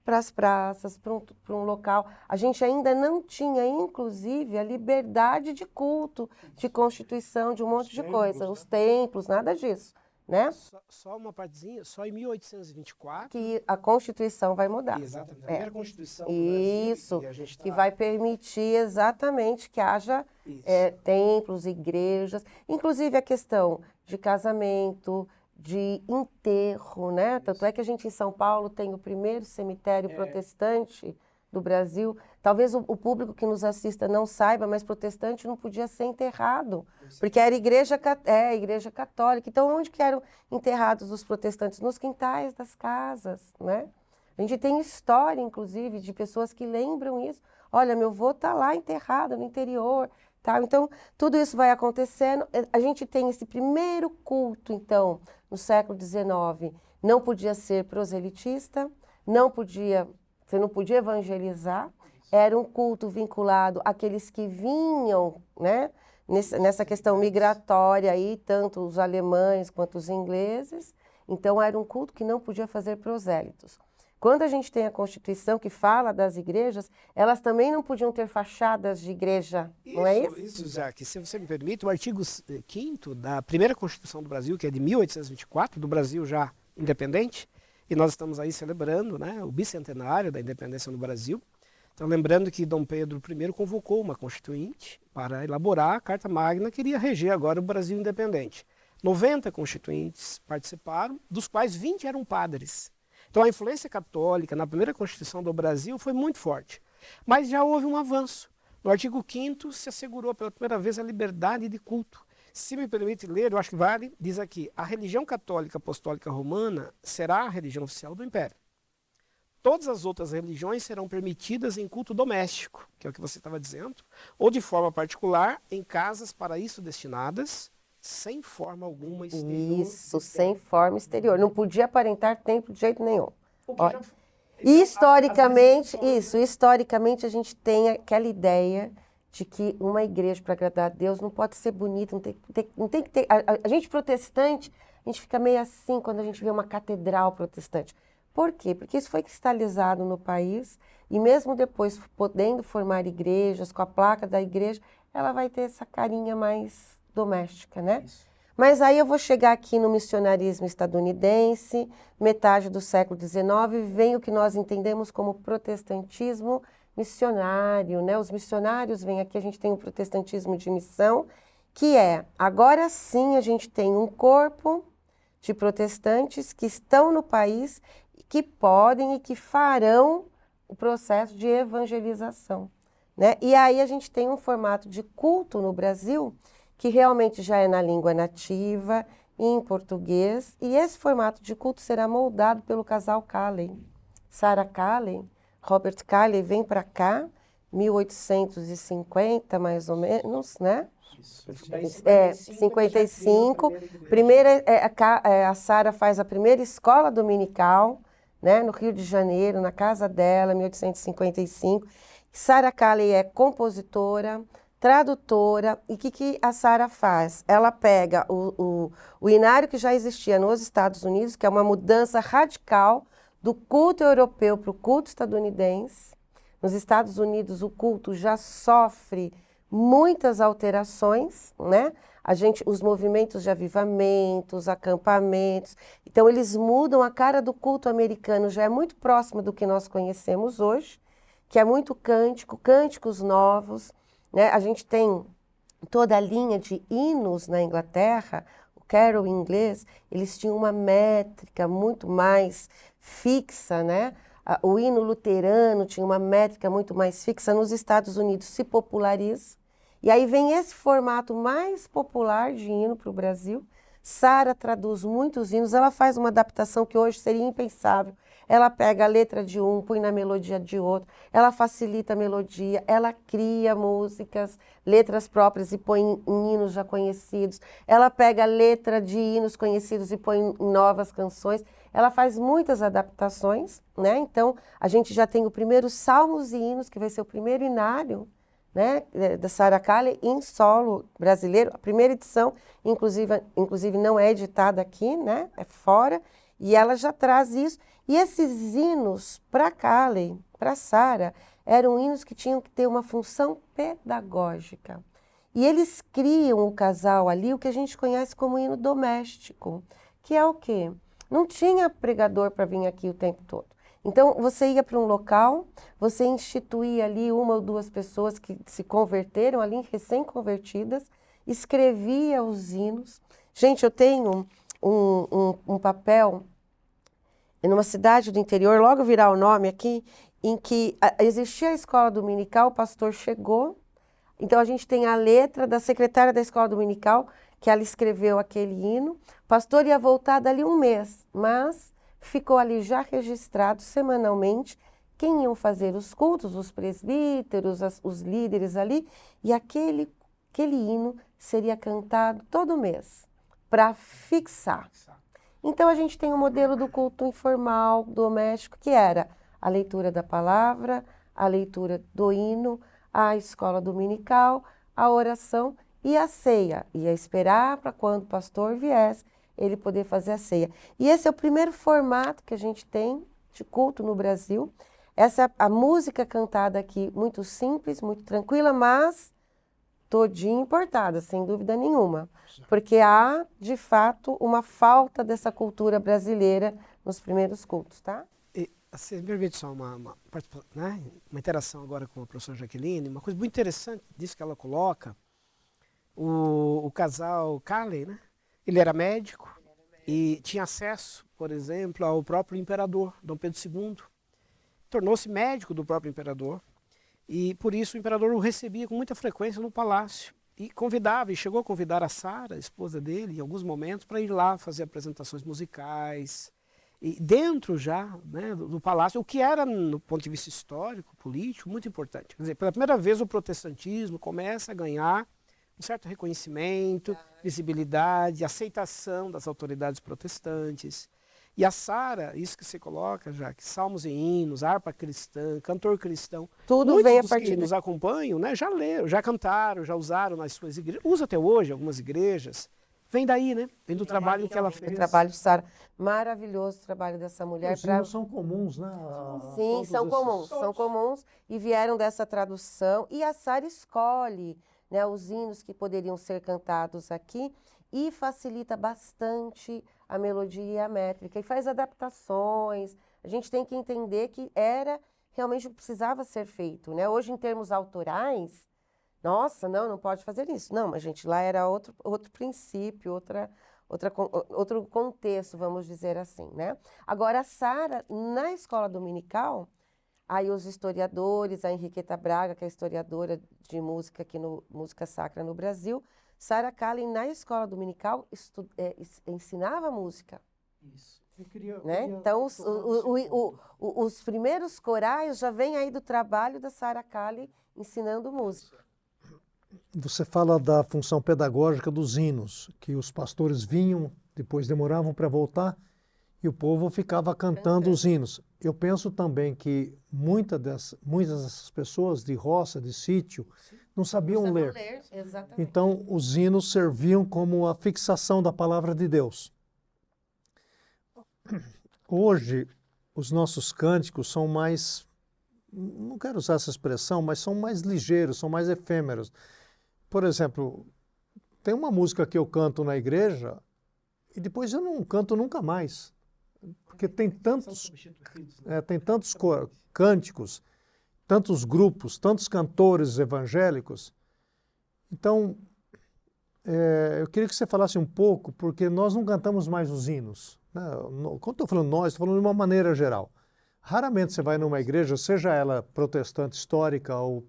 para as praças, para um local. A gente ainda não tinha, inclusive, a liberdade de culto, de constituição, de um monte de coisa. Os templos, nada disso, né? Só uma partezinha, só em 1824... Que a Constituição vai mudar. Exatamente, a primeira Constituição do Isso, Brasil, e que vai permitir exatamente que haja templos, igrejas, inclusive a questão de casamento, de enterro, né? Tanto é que a gente em São Paulo tem o primeiro cemitério protestante do Brasil. Talvez o público que nos assista não saiba, mas protestante não podia ser enterrado, porque era igreja católica. Então, onde que eram enterrados os protestantes? Nos quintais das casas, né? A gente tem história, inclusive, de pessoas que lembram isso. Olha, meu avô está lá enterrado no interior. Tá? Então, tudo isso vai acontecendo. A gente tem esse primeiro culto, então, no século XIX. Não podia ser proselitista, você não podia evangelizar. Era um culto vinculado àqueles que vinham, né, nessa questão migratória, aí, tanto os alemães quanto os ingleses. Então, era um culto que não podia fazer prosélitos. Quando a gente tem a Constituição que fala das igrejas, elas também não podiam ter fachadas de igreja, não é isso? Isso, Jaque, se você me permite, o artigo 5º da primeira Constituição do Brasil, que é de 1824, do Brasil já independente, e nós estamos aí celebrando, né, o bicentenário da independência no Brasil. Então, lembrando que Dom Pedro I convocou uma constituinte para elaborar a Carta Magna que iria reger agora o Brasil independente. 90 constituintes participaram, dos quais 20 eram padres. Então, a influência católica na primeira Constituição do Brasil foi muito forte. Mas já houve um avanço. No artigo 5º se assegurou pela primeira vez a liberdade de culto. Se me permite ler, eu acho que vale, diz aqui, a religião católica apostólica romana será a religião oficial do Império. Todas as outras religiões serão permitidas em culto doméstico, que é o que você estava dizendo, ou de forma particular, em casas para isso destinadas, sem forma alguma exterior. Isso, sem forma exterior. Não podia aparentar templo de jeito nenhum. Olha, historicamente, historicamente a gente tem aquela ideia de que uma igreja, para agradar a Deus, não pode ser bonita, não tem que ter... A gente protestante, a gente fica meio assim quando a gente vê uma catedral protestante. Por quê? Porque isso foi cristalizado no país e mesmo depois podendo formar igrejas, com a placa da igreja, ela vai ter essa carinha mais doméstica, né? Isso. Mas aí eu vou chegar aqui no missionarismo estadunidense, metade do século XIX, vem o que nós entendemos como protestantismo missionário, né? Os missionários vêm aqui, a gente tem o protestantismo de missão, que agora sim a gente tem um corpo de protestantes que estão no país, que podem e que farão o processo de evangelização, né? E aí a gente tem um formato de culto no Brasil que realmente já é na língua nativa, em português, e esse formato de culto será moldado pelo casal Calley. Sarah Calley, Robert Calley vem para cá, 1850 mais ou menos, né? 55. Primeira, a Sarah faz a primeira escola dominical, né, no Rio de Janeiro, na casa dela, 1855. Sarah Calley é compositora, tradutora, e o que a Sarah faz? Ela pega o inário que já existia nos Estados Unidos, que é uma mudança radical do culto europeu para o culto estadunidense. Nos Estados Unidos, o culto já sofre muitas alterações, né? Os movimentos de avivamento, os acampamentos, então eles mudam a cara do culto americano, já é muito próximo do que nós conhecemos hoje, que é muito cântico, cânticos novos, né? A gente tem toda a linha de hinos na Inglaterra, o carol em inglês, eles tinham uma métrica muito mais fixa, né? O hino luterano tinha uma métrica muito mais fixa. Nos Estados Unidos se populariza. E aí vem esse formato mais popular de hino para o Brasil. Sarah traduz muitos hinos, ela faz uma adaptação que hoje seria impensável. Ela pega a letra de um, põe na melodia de outro, ela facilita a melodia, ela cria músicas, letras próprias e põe em hinos já conhecidos. Ela pega a letra de hinos conhecidos e põe em novas canções. Ela faz muitas adaptações, né? Então, a gente já tem o primeiro Salmos e Hinos, que vai ser o primeiro inário, né, da Sarah Calley em solo brasileiro. A primeira edição, inclusive não é editada aqui, né? É fora, e ela já traz isso. E esses hinos para Calley, para Sarah, eram hinos que tinham que ter uma função pedagógica. E eles criam o casal ali, o que a gente conhece como hino doméstico, que é o quê? Não tinha pregador para vir aqui o tempo todo. Então, você ia para um local, você instituía ali uma ou duas pessoas que se converteram ali, recém-convertidas, escrevia os hinos. Gente, eu tenho um papel numa cidade do interior, logo virá o nome aqui, em que existia a escola dominical, o pastor chegou, então a gente tem a letra da secretária da escola dominical, que ela escreveu aquele hino. O pastor ia voltar dali um mês, mas ficou ali já registrado semanalmente quem iam fazer os cultos, os presbíteros, os líderes ali, e aquele hino seria cantado todo mês, para fixar. Então a gente tem o modelo do culto informal, doméstico, que era a leitura da palavra, a leitura do hino, a escola dominical, a oração e a ceia. Ia esperar para quando o pastor viesse, ele poder fazer a ceia. E esse é o primeiro formato que a gente tem de culto no Brasil. Essa é a música cantada aqui, muito simples, muito tranquila, mas todinha importada, sem dúvida nenhuma. Porque há, de fato, uma falta dessa cultura brasileira nos primeiros cultos, tá? Você me permite só uma interação agora com a professora Jaqueline, uma coisa muito interessante disso que ela coloca, o casal Calley, né? Ele era médico e tinha acesso, por exemplo, ao próprio imperador, Dom Pedro II. Tornou-se médico do próprio imperador e, por isso, o imperador o recebia com muita frequência no palácio. E convidava, e chegou a convidar a Sarah, a esposa dele, em alguns momentos, para ir lá fazer apresentações musicais. E dentro já, né, do palácio, o que era, no ponto de vista histórico, político, muito importante. Quer dizer, pela primeira vez o protestantismo começa a ganhar um certo reconhecimento, visibilidade, aceitação das autoridades protestantes. E a Sarah, isso que você coloca, já que salmos e hinos, harpa cristã, cantor cristão, tudo vem a dos partir que nos acompanham, né, já leram, já cantaram, já usaram nas suas igrejas, usa até hoje algumas igrejas. Vem daí, né? Vem do trabalho que ela fez. O trabalho de Sarah. Maravilhoso o trabalho dessa mulher. Os hinos são comuns, né? Sim, são comuns. São comuns e vieram dessa tradução. E a Sarah escolhe, né, os hinos que poderiam ser cantados aqui. e facilita bastante a melodia e a métrica, e faz adaptações. A gente tem que entender que era realmente o que precisava ser feito, né? Hoje, em termos autorais, nossa, não pode fazer isso. Não, mas, gente, lá era outro princípio, outro contexto, vamos dizer assim, né? Agora, a Sara, na escola dominical, aí os historiadores, a Henriqueta Braga, que é historiadora de música aqui no Música Sacra no Brasil, Sarah Kalley, na escola dominical, ensinava música. Isso. Eu queria, né? Então, os primeiros corais já vêm aí do trabalho da Sarah Kalley ensinando música. Você fala da função pedagógica dos hinos, que os pastores vinham, depois demoravam para voltar, e o povo ficava cantando os hinos. Eu penso também que muitas dessas pessoas de roça, de sítio, não sabiam ler. Exatamente. Então, os hinos serviam como a fixação da palavra de Deus. Hoje, os nossos cânticos são mais, não quero usar essa expressão, mas são mais ligeiros, são mais efêmeros. Por exemplo, tem uma música que eu canto na igreja e depois eu não canto nunca mais. Porque tem tantos cânticos, tantos grupos, tantos cantores evangélicos. Então, eu queria que você falasse um pouco, porque nós não cantamos mais os hinos. Né? Quando estou falando nós, estou falando de uma maneira geral. Raramente você vai numa igreja, seja ela protestante histórica ou...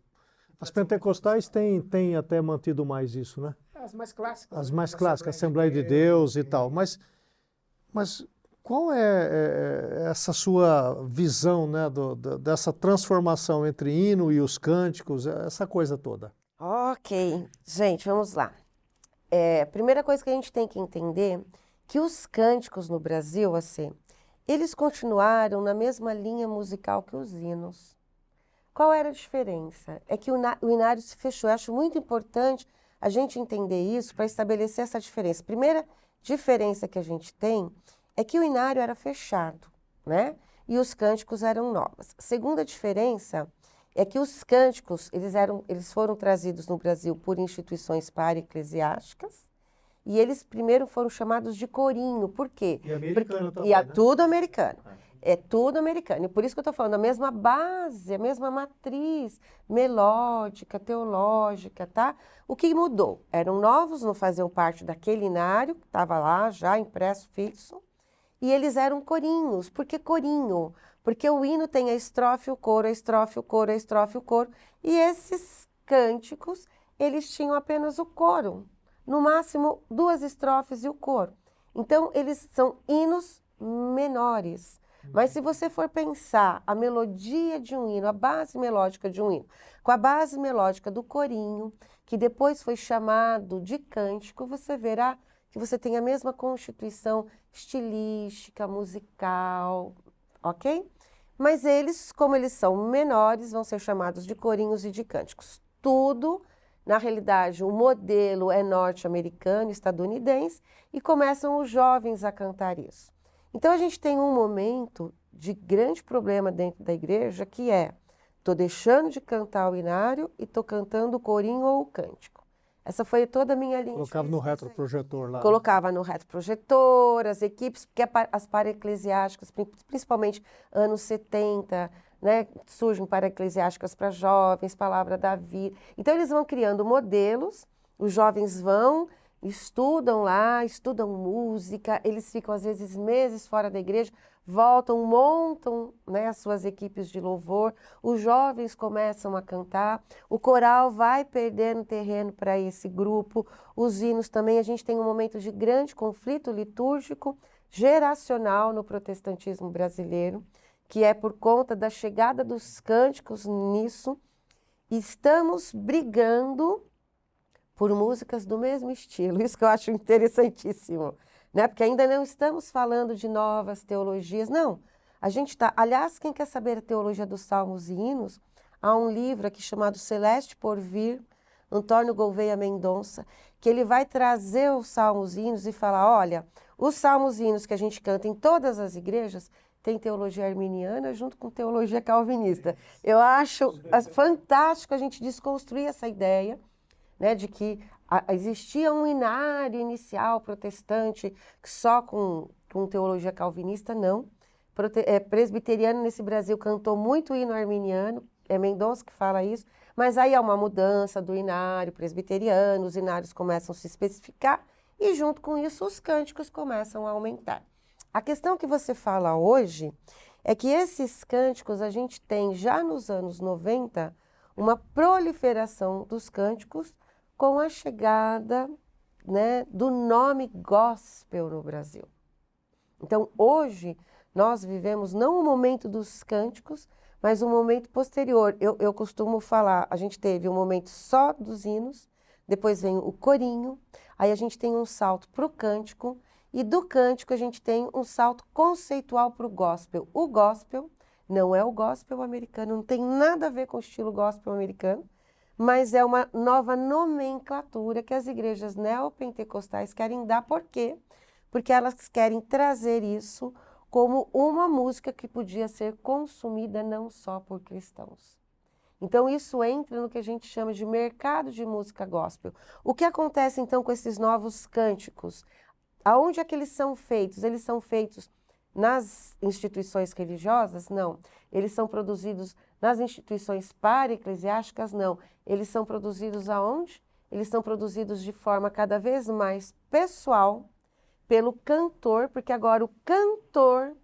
As pentecostais têm até mantido mais isso, né? As mais clássicas. As mais clássicas, Assembleia de Deus e tal. Mas qual é essa sua visão, né, dessa transformação entre hino e os cânticos, essa coisa toda? Ok. Gente, vamos lá. Primeira coisa que a gente tem que entender que os cânticos no Brasil, assim, eles continuaram na mesma linha musical que os hinos. Qual era a diferença? É que o inário se fechou. Eu acho muito importante a gente entender isso para estabelecer essa diferença. Primeira diferença que a gente tem é que o inário era fechado, né? E os cânticos eram novos. Segunda diferença é que os cânticos, eles foram trazidos no Brasil por instituições para-eclesiásticas e eles primeiro foram chamados de corinho. Por quê? E americano também, né? Né? Tudo americano. É tudo americano. E por isso que eu estou falando, a mesma base, a mesma matriz melódica, teológica, tá? O que mudou? Eram novos, não faziam parte daquele inário, que estava lá já impresso, fixo, e eles eram corinhos. Por que corinho? Porque o hino tem a estrofe, o coro, a estrofe, o coro, a estrofe, o coro. E esses cânticos, eles tinham apenas o coro. No máximo, 2 estrofes e o coro. Então, eles são hinos menores. Mas se você for pensar a melodia de um hino, a base melódica de um hino, com a base melódica do corinho, que depois foi chamado de cântico, você verá que você tem a mesma constituição estilística, musical, ok? Mas eles, como eles são menores, vão ser chamados de corinhos e de cânticos. Tudo, na realidade, o modelo é norte-americano, estadunidense, e começam os jovens a cantar isso. Então, a gente tem um momento de grande problema dentro da igreja, que estou deixando de cantar o inário e estou cantando o corinho ou o cântico. Essa foi toda a minha linha. Colocava no retroprojetor lá. Colocava no retroprojetor, as equipes, porque as para-eclesiásticas, principalmente anos 70, né, surgem para-eclesiásticas para jovens, Palavra da Vida. Então, eles vão criando modelos, os jovens vão... estudam lá, estudam música, eles ficam às vezes meses fora da igreja, voltam, montam, né, as suas equipes de louvor, os jovens começam a cantar, o coral vai perdendo terreno para esse grupo, os hinos também. A gente tem um momento de grande conflito litúrgico geracional no protestantismo brasileiro, que é por conta da chegada dos cânticos nisso. Estamos brigando por músicas do mesmo estilo, isso que eu acho interessantíssimo, né? Porque ainda não estamos falando de novas teologias, não. A gente está, aliás, quem quer saber a teologia dos salmos e hinos, há um livro aqui chamado Celeste por Vir, Antônio Gouveia Mendonça, que ele vai trazer os salmos e hinos e falar, olha, os salmos e hinos que a gente canta em todas as igrejas tem teologia arminiana junto com teologia calvinista. Eu acho fantástico a gente desconstruir essa ideia, né, de que Existia um inário inicial protestante, só com teologia calvinista, não. Presbiteriano nesse Brasil cantou muito hino arminiano, é Mendonça que fala isso, mas aí há uma mudança do inário presbiteriano, os inários começam a se especificar e junto com isso os cânticos começam a aumentar. A questão que você fala hoje é que esses cânticos a gente tem já nos anos 90 uma proliferação dos cânticos com a chegada, né, do nome gospel no Brasil. Então, hoje, nós vivemos não o momento dos cânticos, mas um momento posterior. Eu costumo falar, a gente teve um momento só dos hinos, depois vem o corinho, aí a gente tem um salto para o cântico, e do cântico a gente tem um salto conceitual para o gospel. O gospel não é o gospel americano, não tem nada a ver com o estilo gospel americano, mas é uma nova nomenclatura que as igrejas neopentecostais querem dar. Por quê? Porque elas querem trazer isso como uma música que podia ser consumida não só por cristãos. Então, isso entra no que a gente chama de mercado de música gospel. O que acontece, então, com esses novos cânticos? Aonde é que eles são feitos? Eles são feitos nas instituições religiosas? Não. Eles são produzidos nas instituições para-eclesiásticas? Não. Eles são produzidos aonde? Eles são produzidos de forma cada vez mais pessoal, pelo cantor, porque agora o cantor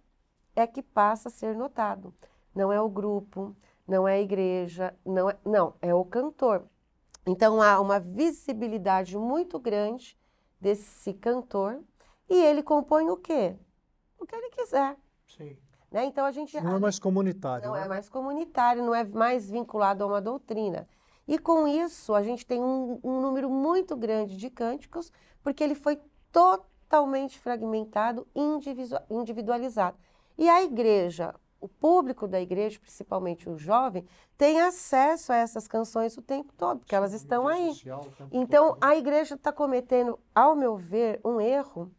é que passa a ser notado. Não é o grupo, não é a igreja, não, é o cantor. Então há uma visibilidade muito grande desse cantor e ele compõe o quê? O que ele quiser. Sim. Né? Então a gente Não é mais comunitário. não né? é mais comunitário, não é mais vinculado a uma doutrina. E com isso a gente tem um número muito grande de cânticos, porque ele foi totalmente fragmentado, individualizado. E a igreja, o público da igreja, principalmente o jovem, tem acesso a essas canções o tempo todo, porque elas estão aí. Então, a igreja está cometendo, ao meu ver, um erro,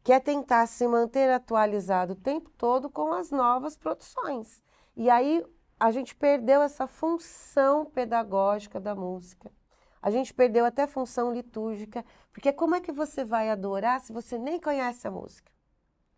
que é tentar se manter atualizado o tempo todo com as novas produções. E aí, a gente perdeu essa função pedagógica da música. A gente perdeu até a função litúrgica, porque como é que você vai adorar se você nem conhece a música?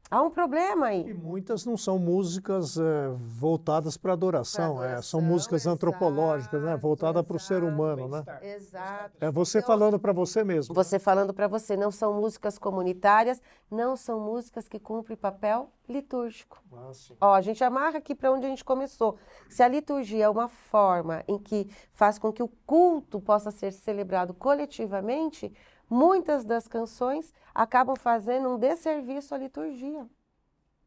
Há um problema aí. E muitas não são músicas voltadas para adoração, Pra adoração, são músicas antropológicas, né? Voltadas para o ser humano, né? Exato. É você Então, falando para você mesmo. você falando para você, não são músicas comunitárias, não são músicas que cumprem papel litúrgico. Ah, sim. Ó, a gente amarra aqui para onde a gente começou. Se a liturgia é uma forma em que faz com que o culto possa ser celebrado coletivamente, muitas das canções acabam fazendo um desserviço à liturgia.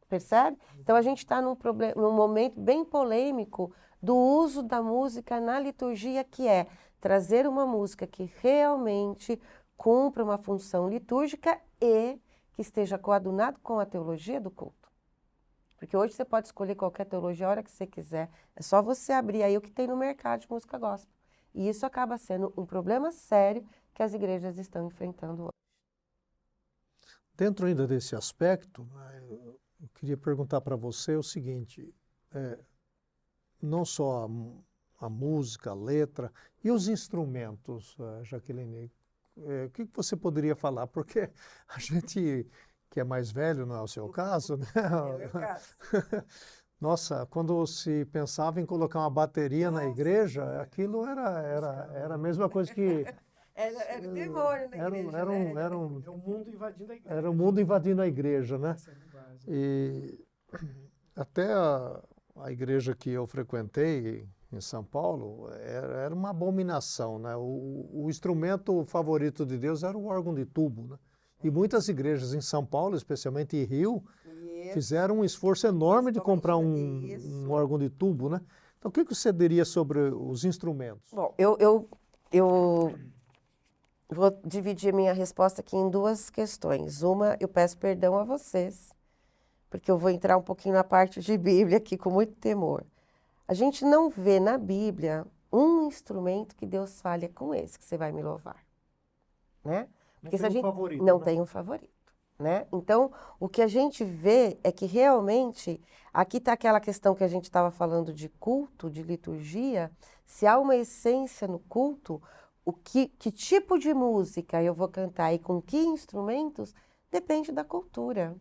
Percebe? Então a gente está num momento bem polêmico do uso da música na liturgia, que é trazer uma música que realmente cumpra uma função litúrgica e que esteja coadunado com a teologia do culto. Porque hoje você pode escolher qualquer teologia a hora que você quiser. É só você abrir aí o que tem no mercado de música gospel. E isso acaba sendo um problema sério que as igrejas estão enfrentando hoje. Dentro ainda desse aspecto, eu queria perguntar para você o seguinte, não só a música, a letra e os instrumentos, Jaqueline, o que você poderia falar? Porque a gente que é mais velho, não é o seu caso, né? É o meu caso. Nossa, quando se pensava em colocar uma bateria na igreja, aquilo era a mesma coisa que... Era demônio na igreja, Era o mundo invadindo a igreja. o mundo invadindo a igreja, né? Essa é a base. E até a igreja que eu frequentei em São Paulo era uma abominação, né? O instrumento favorito de Deus era o órgão de tubo, né? E muitas igrejas em São Paulo, especialmente em Rio, fizeram um esforço enorme de comprar um órgão de tubo, né? Então, o que você diria sobre os instrumentos? Bom, eu vou dividir minha resposta aqui em duas questões. Uma, eu peço perdão a vocês, porque eu vou entrar um pouquinho na parte de Bíblia aqui com muito temor. A gente não vê na Bíblia um instrumento que Deus fale com esse, que você vai me louvar, né? Porque se a gente não tem um favorito, né? Então, o que a gente vê é que realmente, aqui está aquela questão que a gente estava falando de culto, de liturgia, se há uma essência no culto, que tipo de música eu vou cantar e com que instrumentos depende da cultura,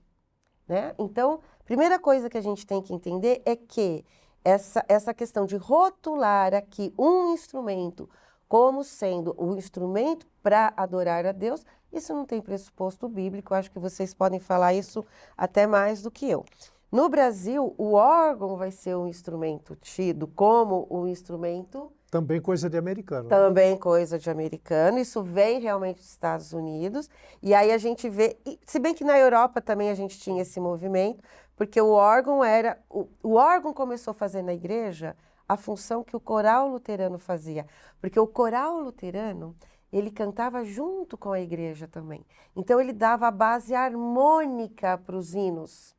né? Então, primeira coisa que a gente tem que entender é que essa questão de rotular aqui um instrumento como sendo o instrumento para adorar a Deus, isso não tem pressuposto bíblico, eu acho que vocês podem falar isso até mais do que eu. No Brasil, o órgão vai ser um instrumento tido como um instrumento... Também coisa de americano. Também coisa de americano, isso vem realmente dos Estados Unidos, e aí a gente vê, se bem que na Europa também a gente tinha esse movimento, porque o órgão começou a fazer na igreja a função que o coral luterano fazia, porque o coral luterano, ele cantava junto com a igreja também, então ele dava a base harmônica para os hinos.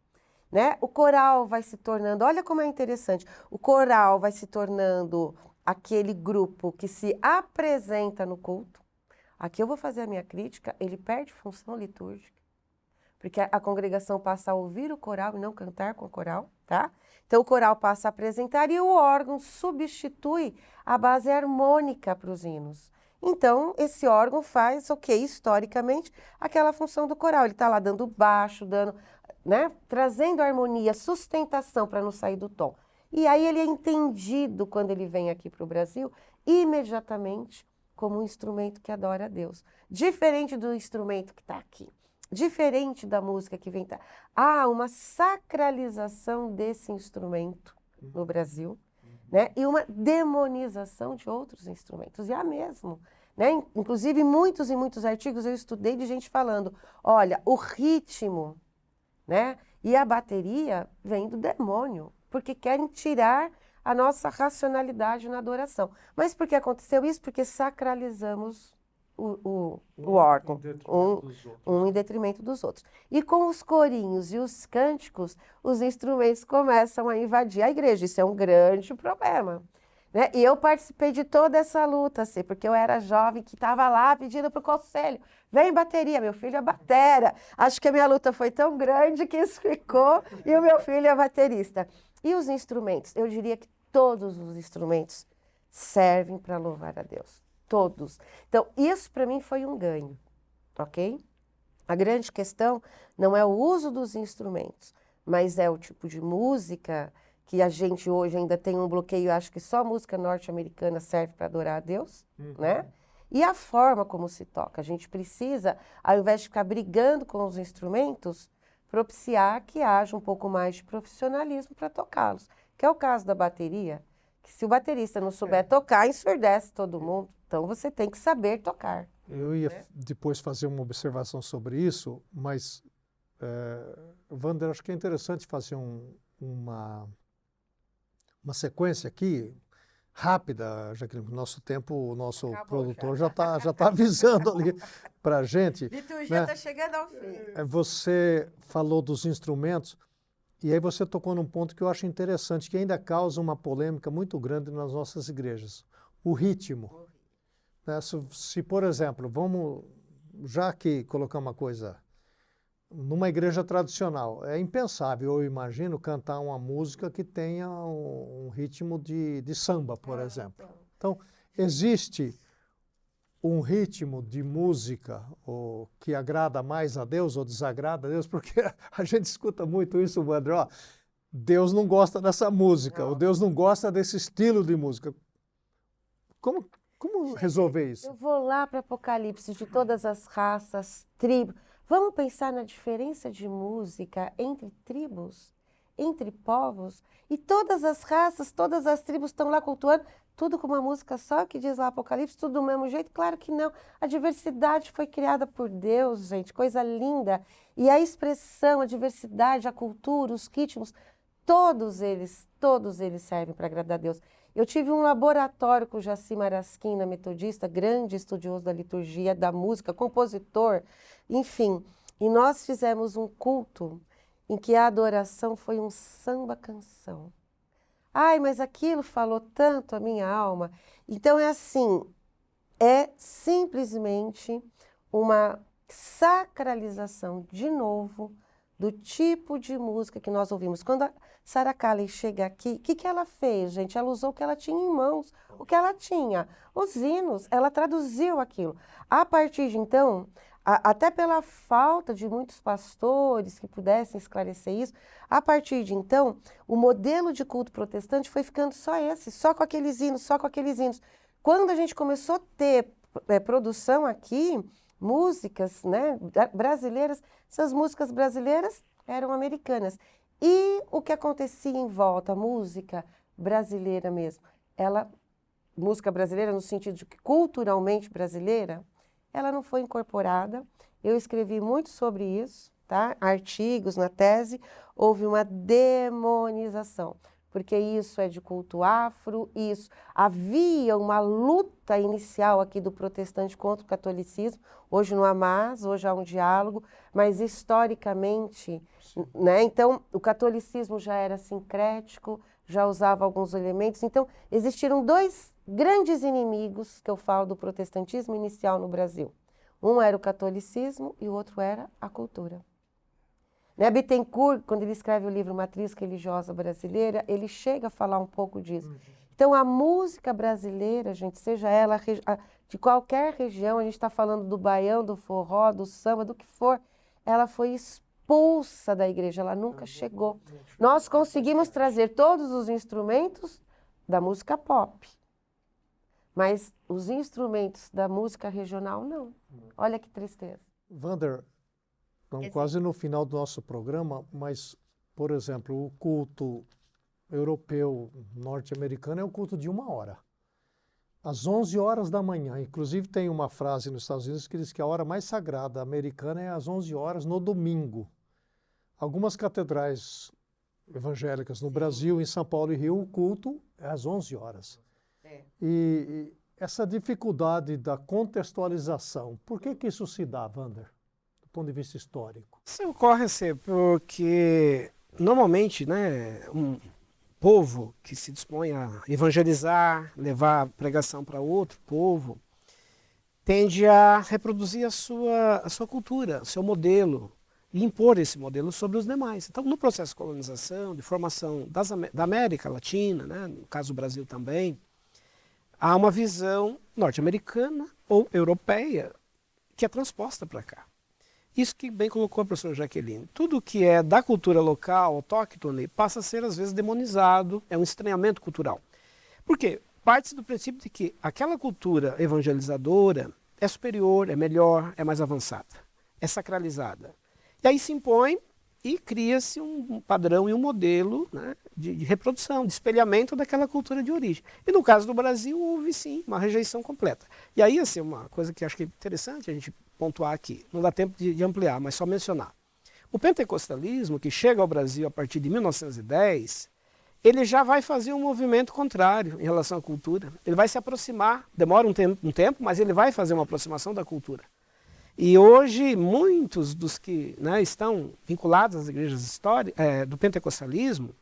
Né? O coral vai se tornando, olha como é interessante, o coral vai se tornando aquele grupo que se apresenta no culto. Aqui eu vou fazer a minha crítica, ele perde função litúrgica, porque a congregação passa a ouvir o coral e não cantar com o coral, tá? Então o coral passa a apresentar e o órgão substitui a base harmônica para os hinos. Então, esse órgão faz, historicamente, aquela função do coral. Ele está lá dando baixo, né, trazendo harmonia, sustentação para não sair do tom. E aí ele é entendido, quando ele vem aqui para o Brasil, imediatamente como um instrumento que adora a Deus. Diferente do instrumento que está aqui. Diferente da música que vem... Há uma sacralização desse instrumento no Brasil, né? E uma demonização de outros instrumentos. E há mesmo. Né? Inclusive, muitos e muitos artigos eu estudei de gente falando, olha, o ritmo, né, e a bateria vem do demônio, porque querem tirar a nossa racionalidade na adoração. Mas por que aconteceu isso? Porque sacralizamos o órgão, um em detrimento dos outros. E com os corinhos e os cânticos, os instrumentos começam a invadir a igreja. Isso é um grande problema. Né? E eu participei de toda essa luta, assim, porque eu era jovem que estava lá pedindo para o conselho, vem bateria, meu filho é batera. Acho que a minha luta foi tão grande que isso ficou, e o meu filho é baterista. E os instrumentos? Eu diria que todos os instrumentos servem para louvar a Deus. Todos. Então, isso para mim foi um ganho, ok? A grande questão não é o uso dos instrumentos, mas é o tipo de música que a gente hoje ainda tem um bloqueio, acho que só música norte-americana serve para adorar a Deus, né? E a forma como se toca. A gente precisa, ao invés de ficar brigando com os instrumentos, propiciar que haja um pouco mais de profissionalismo para tocá-los. Que é o caso da bateria, que se o baterista não souber tocar, ensurdece todo mundo. Então você tem que saber tocar. Eu ia depois fazer uma observação sobre isso, mas, Wander, acho que é interessante fazer uma sequência aqui, rápida, já que no nosso tempo, o nosso produtor já tá avisando ali para a gente. Liturgia está chegando ao fim. Você falou dos instrumentos, e aí você tocou num ponto que eu acho interessante, que ainda causa uma polêmica muito grande nas nossas igrejas. O ritmo. Né? Se, por exemplo, já que colocar uma coisa... Numa igreja tradicional, é impensável, eu imagino, cantar uma música que tenha um ritmo de samba, por exemplo. Então, existe um ritmo de música que agrada mais a Deus ou desagrada a Deus? Porque a gente escuta muito isso, Wander, ó, Deus não gosta dessa música, ou Deus não gosta desse estilo de música. Como resolver isso? Eu vou lá para Apocalipse, de todas as raças, tribos. Vamos pensar na diferença de música entre tribos, entre povos, e todas as raças, todas as tribos estão lá cultuando, tudo com uma música só, que diz lá Apocalipse, tudo do mesmo jeito? Claro que não. A diversidade foi criada por Deus, gente, coisa linda. E a expressão, a diversidade, a cultura, os ritmos, todos eles servem para agradar a Deus. Eu tive um laboratório com o Jaci Marasquina, metodista, grande estudioso da liturgia, da música, compositor, enfim. E nós fizemos um culto em que a adoração foi um samba-canção. Ai, mas aquilo falou tanto a minha alma. Então é assim, é simplesmente uma sacralização, de novo, do tipo de música que nós ouvimos. Quando a Sarah Kalley chega aqui, o que ela fez, gente? Ela usou o que ela tinha em mãos, o que ela tinha. Os hinos, ela traduziu aquilo. A partir de então, até pela falta de muitos pastores que pudessem esclarecer isso, a partir de então, o modelo de culto protestante foi ficando só esse, só com aqueles hinos, só com aqueles hinos. Quando a gente começou a ter produção aqui, músicas, né, brasileiras, essas músicas brasileiras eram americanas. E o que acontecia em volta, a música brasileira mesmo, música brasileira no sentido de que culturalmente brasileira, ela não foi incorporada. Eu escrevi muito sobre isso, tá? Artigos na tese, houve uma demonização, porque isso é de culto afro, isso. Havia uma luta inicial aqui do protestante contra o catolicismo, hoje não há mais, hoje há um diálogo, mas historicamente, né? Então, o catolicismo já era sincrético, já usava alguns elementos, então existiram dois grandes inimigos que eu falo do protestantismo inicial no Brasil. Um era o catolicismo e o outro era a cultura. Né, Bittencourt, quando ele escreve o livro Matriz Religiosa Brasileira, ele chega a falar um pouco disso. Então, a música brasileira, gente, seja ela de qualquer região, a gente está falando do baião, do forró, do samba, do que for, ela foi expulsa da igreja, ela nunca chegou. Nós conseguimos trazer todos os instrumentos da música pop, mas os instrumentos da música regional, não. Olha que tristeza. Wander, estamos quase no final do nosso programa, mas, por exemplo, o culto europeu, norte-americano, é o culto de 1 hora. Às 11 horas da manhã. Inclusive, tem uma frase nos Estados Unidos que diz que a hora mais sagrada americana é às 11 horas no domingo. Algumas catedrais evangélicas no Brasil, em São Paulo e Rio, o culto é às 11 horas. E essa dificuldade da contextualização, por que isso se dá, Wander, do ponto de vista histórico? Isso ocorre assim, porque normalmente, né, um povo que se dispõe a evangelizar, levar pregação para outro povo, tende a reproduzir a sua cultura, o seu modelo, e impor esse modelo sobre os demais. Então, no processo de colonização, de formação da América Latina, né, no caso do Brasil também, há uma visão norte-americana ou europeia que é transposta para cá. Isso que bem colocou a professora Jaqueline. Tudo que é da cultura local, autóctone, passa a ser às vezes demonizado, é um estranhamento cultural. Por quê? Parte do princípio de que aquela cultura evangelizadora é superior, é melhor, é mais avançada, é sacralizada. E aí se impõe e cria-se um padrão e um modelo, né, de reprodução, de espelhamento daquela cultura de origem. E no caso do Brasil, houve sim uma rejeição completa. E aí, assim, uma coisa que acho que é interessante a gente pontuar aqui, não dá tempo de ampliar, mas só mencionar. O pentecostalismo, que chega ao Brasil a partir de 1910, ele já vai fazer um movimento contrário em relação à cultura. Ele vai se aproximar, demora um tempo, mas ele vai fazer uma aproximação da cultura. E hoje, muitos dos que, né, estão vinculados às igrejas do pentecostalismo,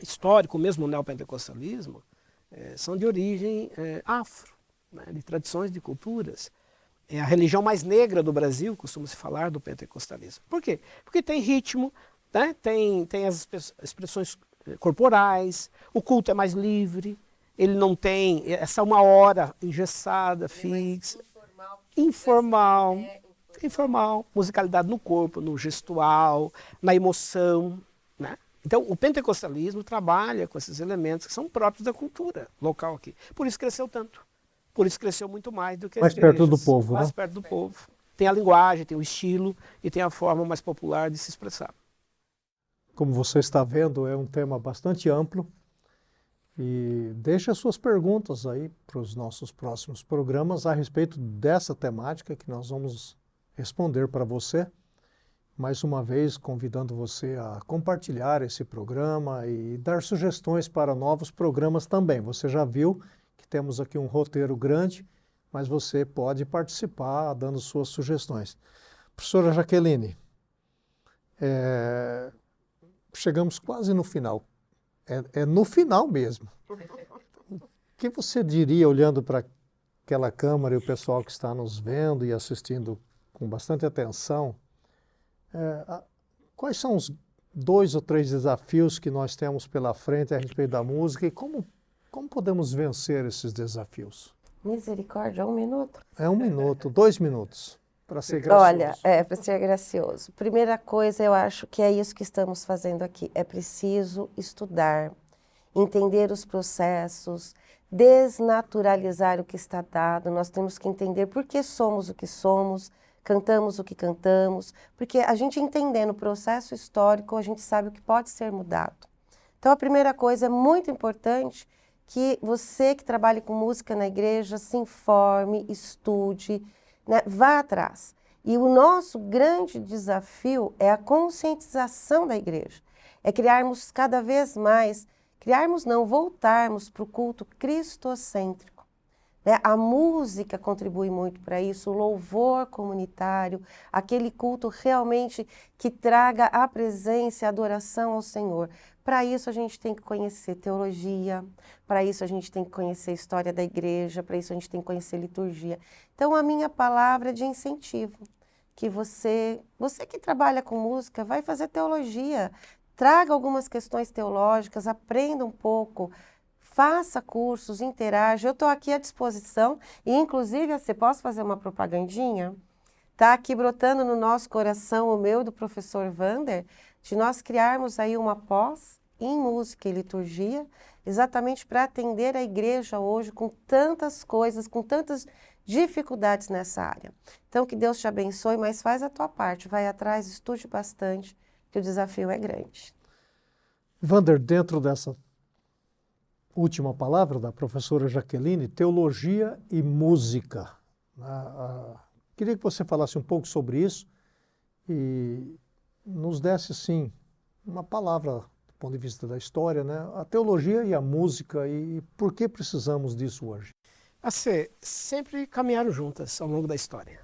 histórico mesmo, o neopentecostalismo, são de origem afro, né, de tradições, de culturas. É a religião mais negra do Brasil, costuma-se falar do pentecostalismo. Por quê? Porque tem ritmo, né, tem as expressões corporais, o culto é mais livre, ele não tem essa 1 hora engessada, fixa. Informal, musicalidade no corpo, no gestual, na emoção, né? Então, o pentecostalismo trabalha com esses elementos que são próprios da cultura local aqui. Por isso cresceu tanto. Por isso cresceu muito mais do que as igrejas. Mais perto do povo, mais né? perto do povo. Tem a linguagem, tem o estilo e tem a forma mais popular de se expressar. Como você está vendo, é um tema bastante amplo. E deixe as suas perguntas aí para os nossos próximos programas a respeito dessa temática que nós vamos responder para você. Mais uma vez, convidando você a compartilhar esse programa e dar sugestões para novos programas também. Você já viu que temos aqui um roteiro grande, mas você pode participar dando suas sugestões. Professora Jaqueline, chegamos quase no final. É no final mesmo. O que você diria, olhando para aquela câmera e o pessoal que está nos vendo e assistindo com bastante atenção, quais são os 2 ou 3 desafios que nós temos pela frente a respeito da música e como podemos vencer esses desafios? Misericórdia, 1 minuto? É 1 minuto, 2 minutos, para ser gracioso. Olha, para ser gracioso. Primeira coisa, eu acho que é isso que estamos fazendo aqui. É preciso estudar, entender os processos, desnaturalizar o que está dado. Nós temos que entender por que somos o que somos, cantamos o que cantamos, porque a gente entendendo o processo histórico, a gente sabe o que pode ser mudado. Então, a primeira coisa é muito importante que você que trabalha com música na igreja se informe, estude, né, vá atrás. E o nosso grande desafio é a conscientização da igreja, é criarmos cada vez mais, voltarmos para o culto cristocêntrico. Né? A música contribui muito para isso, o louvor comunitário, aquele culto realmente que traga a presença e a adoração ao Senhor. Para isso a gente tem que conhecer teologia, para isso a gente tem que conhecer a história da igreja, para isso a gente tem que conhecer liturgia. Então a minha palavra é de incentivo, que você que trabalha com música, vai fazer teologia, traga algumas questões teológicas, aprenda um pouco, faça cursos, interaja. Eu estou aqui à disposição e inclusive você posso fazer uma propagandinha? Está aqui brotando no nosso coração, o meu do professor Wander, de nós criarmos aí uma pós em música e liturgia, exatamente para atender a igreja hoje com tantas coisas, com tantas dificuldades nessa área. Então, que Deus te abençoe, mas faz a tua parte, vai atrás, estude bastante, que o desafio é grande. Wander, dentro dessa última palavra da professora Jaqueline, teologia e música. Queria que você falasse um pouco sobre isso e nos desse, sim, uma palavra do ponto de vista da história, né? A teologia e a música e por que precisamos disso hoje? Sempre caminharam juntas ao longo da história.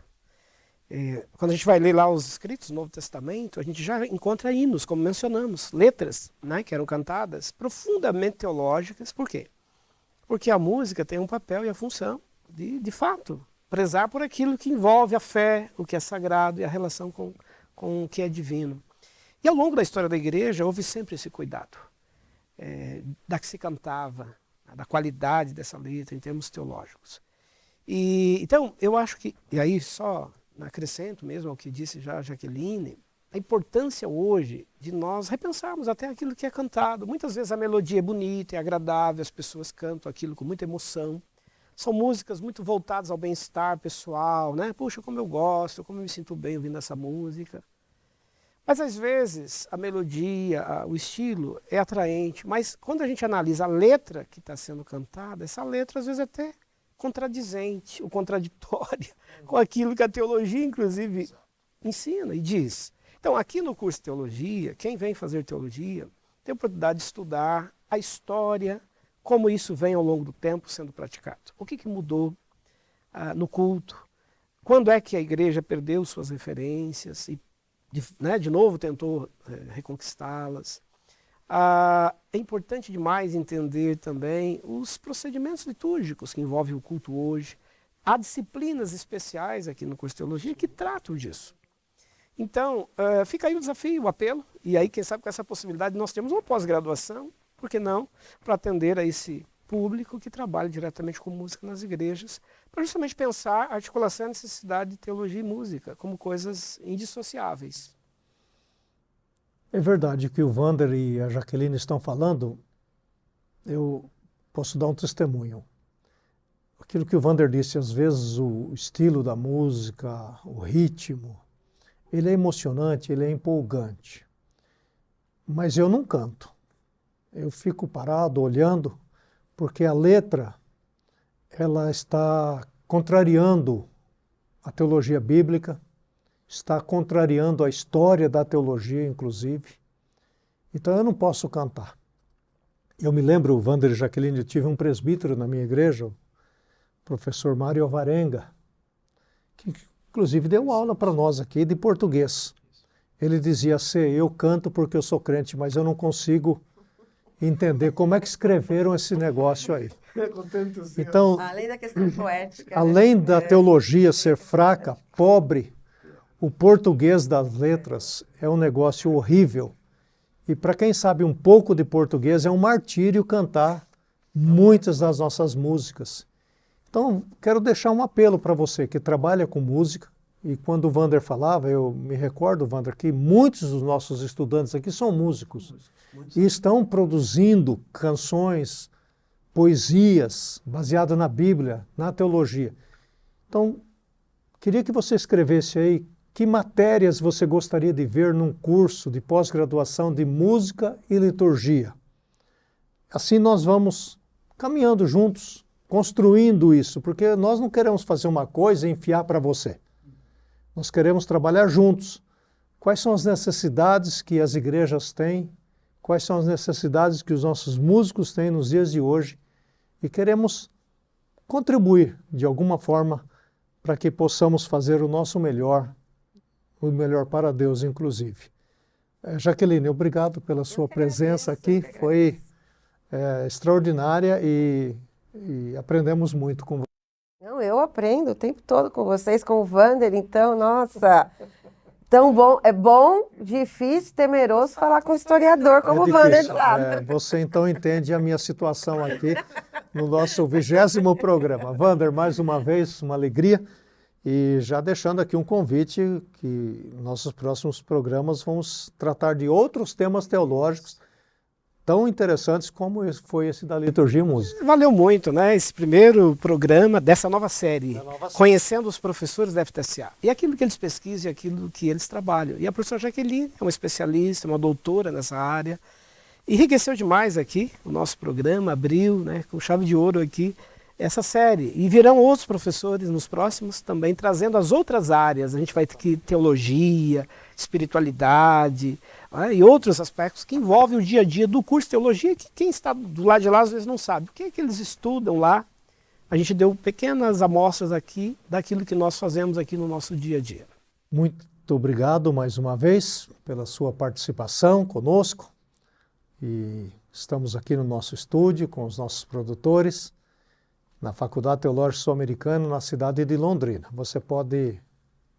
Quando a gente vai ler lá os escritos do Novo Testamento, a gente já encontra hinos, como mencionamos, letras, né, que eram cantadas, profundamente teológicas. Por quê? Porque a música tem um papel e a função de fato, prezar por aquilo que envolve a fé, o que é sagrado e a relação com o que é divino. E ao longo da história da igreja houve sempre esse cuidado da que se cantava, da qualidade dessa letra em termos teológicos. Então, eu acho que, e aí só acrescento mesmo ao que disse já a Jaqueline, a importância hoje de nós repensarmos até aquilo que é cantado. Muitas vezes a melodia é bonita, é agradável, as pessoas cantam aquilo com muita emoção. São músicas muito voltadas ao bem-estar pessoal, né? Puxa, como eu gosto, como eu me sinto bem ouvindo essa música. Mas às vezes a melodia, o estilo é atraente, mas quando a gente analisa a letra que está sendo cantada, essa letra às vezes é até contradizente, ou contraditória com aquilo que a teologia, inclusive, ensina e diz. Então, aqui no curso de teologia, quem vem fazer teologia tem a oportunidade de estudar a história, como isso vem ao longo do tempo sendo praticado. O que mudou no culto? Quando é que a igreja perdeu suas referências e de novo tentou reconquistá-las? É importante demais entender também os procedimentos litúrgicos que envolvem o culto hoje. Há disciplinas especiais aqui no curso de teologia que tratam disso. Então, fica aí o desafio, o apelo, e aí quem sabe com essa possibilidade nós temos uma pós-graduação, por que não, para atender a esse público que trabalha diretamente com música nas igrejas, para justamente pensar a articulação e a necessidade de teologia e música como coisas indissociáveis. É verdade que o Wander e a Jaqueline estão falando, eu posso dar um testemunho. Aquilo que o Wander disse, às vezes o estilo da música, o ritmo, ele é emocionante, ele é empolgante. Mas eu não canto. Eu fico parado, olhando, porque a letra, ela está contrariando a teologia bíblica, está contrariando a história da teologia, inclusive. Então eu não posso cantar. Eu me lembro, Wander e Jaqueline, eu tive um presbítero na minha igreja, o professor Mário Alvarenga, que inclusive deu aula para nós aqui de português. Ele dizia assim, eu canto porque eu sou crente, mas eu não consigo entender como é que escreveram esse negócio aí. Então, além da questão poética, além da teologia ser fraca, pobre, o português das letras é um negócio horrível. E para quem sabe um pouco de português, é um martírio cantar muitas das nossas músicas. Então, quero deixar um apelo para você que trabalha com música. E quando o Wander falava, eu me recordo, Wander, que muitos dos nossos estudantes aqui são músicos. E estão produzindo canções, poesias, baseadas na Bíblia, na teologia. Então, queria que você escrevesse aí que matérias você gostaria de ver num curso de pós-graduação de música e liturgia. Assim nós vamos caminhando juntos, construindo isso, porque nós não queremos fazer uma coisa e enfiar para você. Nós queremos trabalhar juntos. Quais são as necessidades que as igrejas têm? Quais são as necessidades que os nossos músicos têm nos dias de hoje? E queremos contribuir de alguma forma para que possamos fazer o nosso melhor, o melhor para Deus, inclusive. Jaqueline, obrigado pela sua presença aqui. Foi extraordinária e aprendemos muito com você. Não, eu aprendo o tempo todo com vocês, com o Wander, então, nossa, tão bom, é bom, difícil, temeroso falar com um historiador como o Wander tá. Você então entende a minha situação aqui no nosso 20º programa. Wander, mais uma vez, uma alegria, e já deixando aqui um convite que nossos próximos programas vamos tratar de outros temas teológicos tão interessantes como foi esse da liturgia e música. Valeu muito, né? Esse primeiro programa dessa nova série, Conhecendo os Professores da FTSA. E aquilo que eles pesquisam e aquilo que eles trabalham. E a professora Jaqueline é uma especialista, uma doutora nessa área. Enriqueceu demais aqui o nosso programa, abriu, né, com chave de ouro aqui essa série. E virão outros professores nos próximos também, trazendo as outras áreas. A gente vai ter que teologia, espiritualidade, e outros aspectos que envolvem o dia a dia do curso de teologia, que quem está do lado de lá às vezes não sabe. O que é que eles estudam lá? A gente deu pequenas amostras aqui daquilo que nós fazemos aqui no nosso dia a dia. Muito obrigado mais uma vez pela sua participação conosco. E estamos aqui no nosso estúdio com os nossos produtores, na Faculdade Teológica Sul-Americana, na cidade de Londrina. Você pode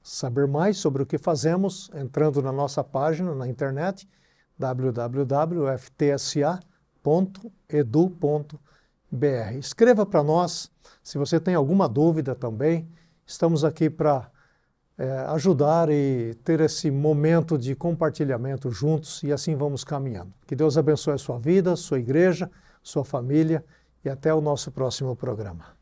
saber mais sobre o que fazemos entrando na nossa página na internet www.ftsa.edu.br. Escreva para nós se você tem alguma dúvida também. Estamos aqui para ajudar e ter esse momento de compartilhamento juntos e assim vamos caminhando. Que Deus abençoe a sua vida, sua igreja, sua família e até o nosso próximo programa.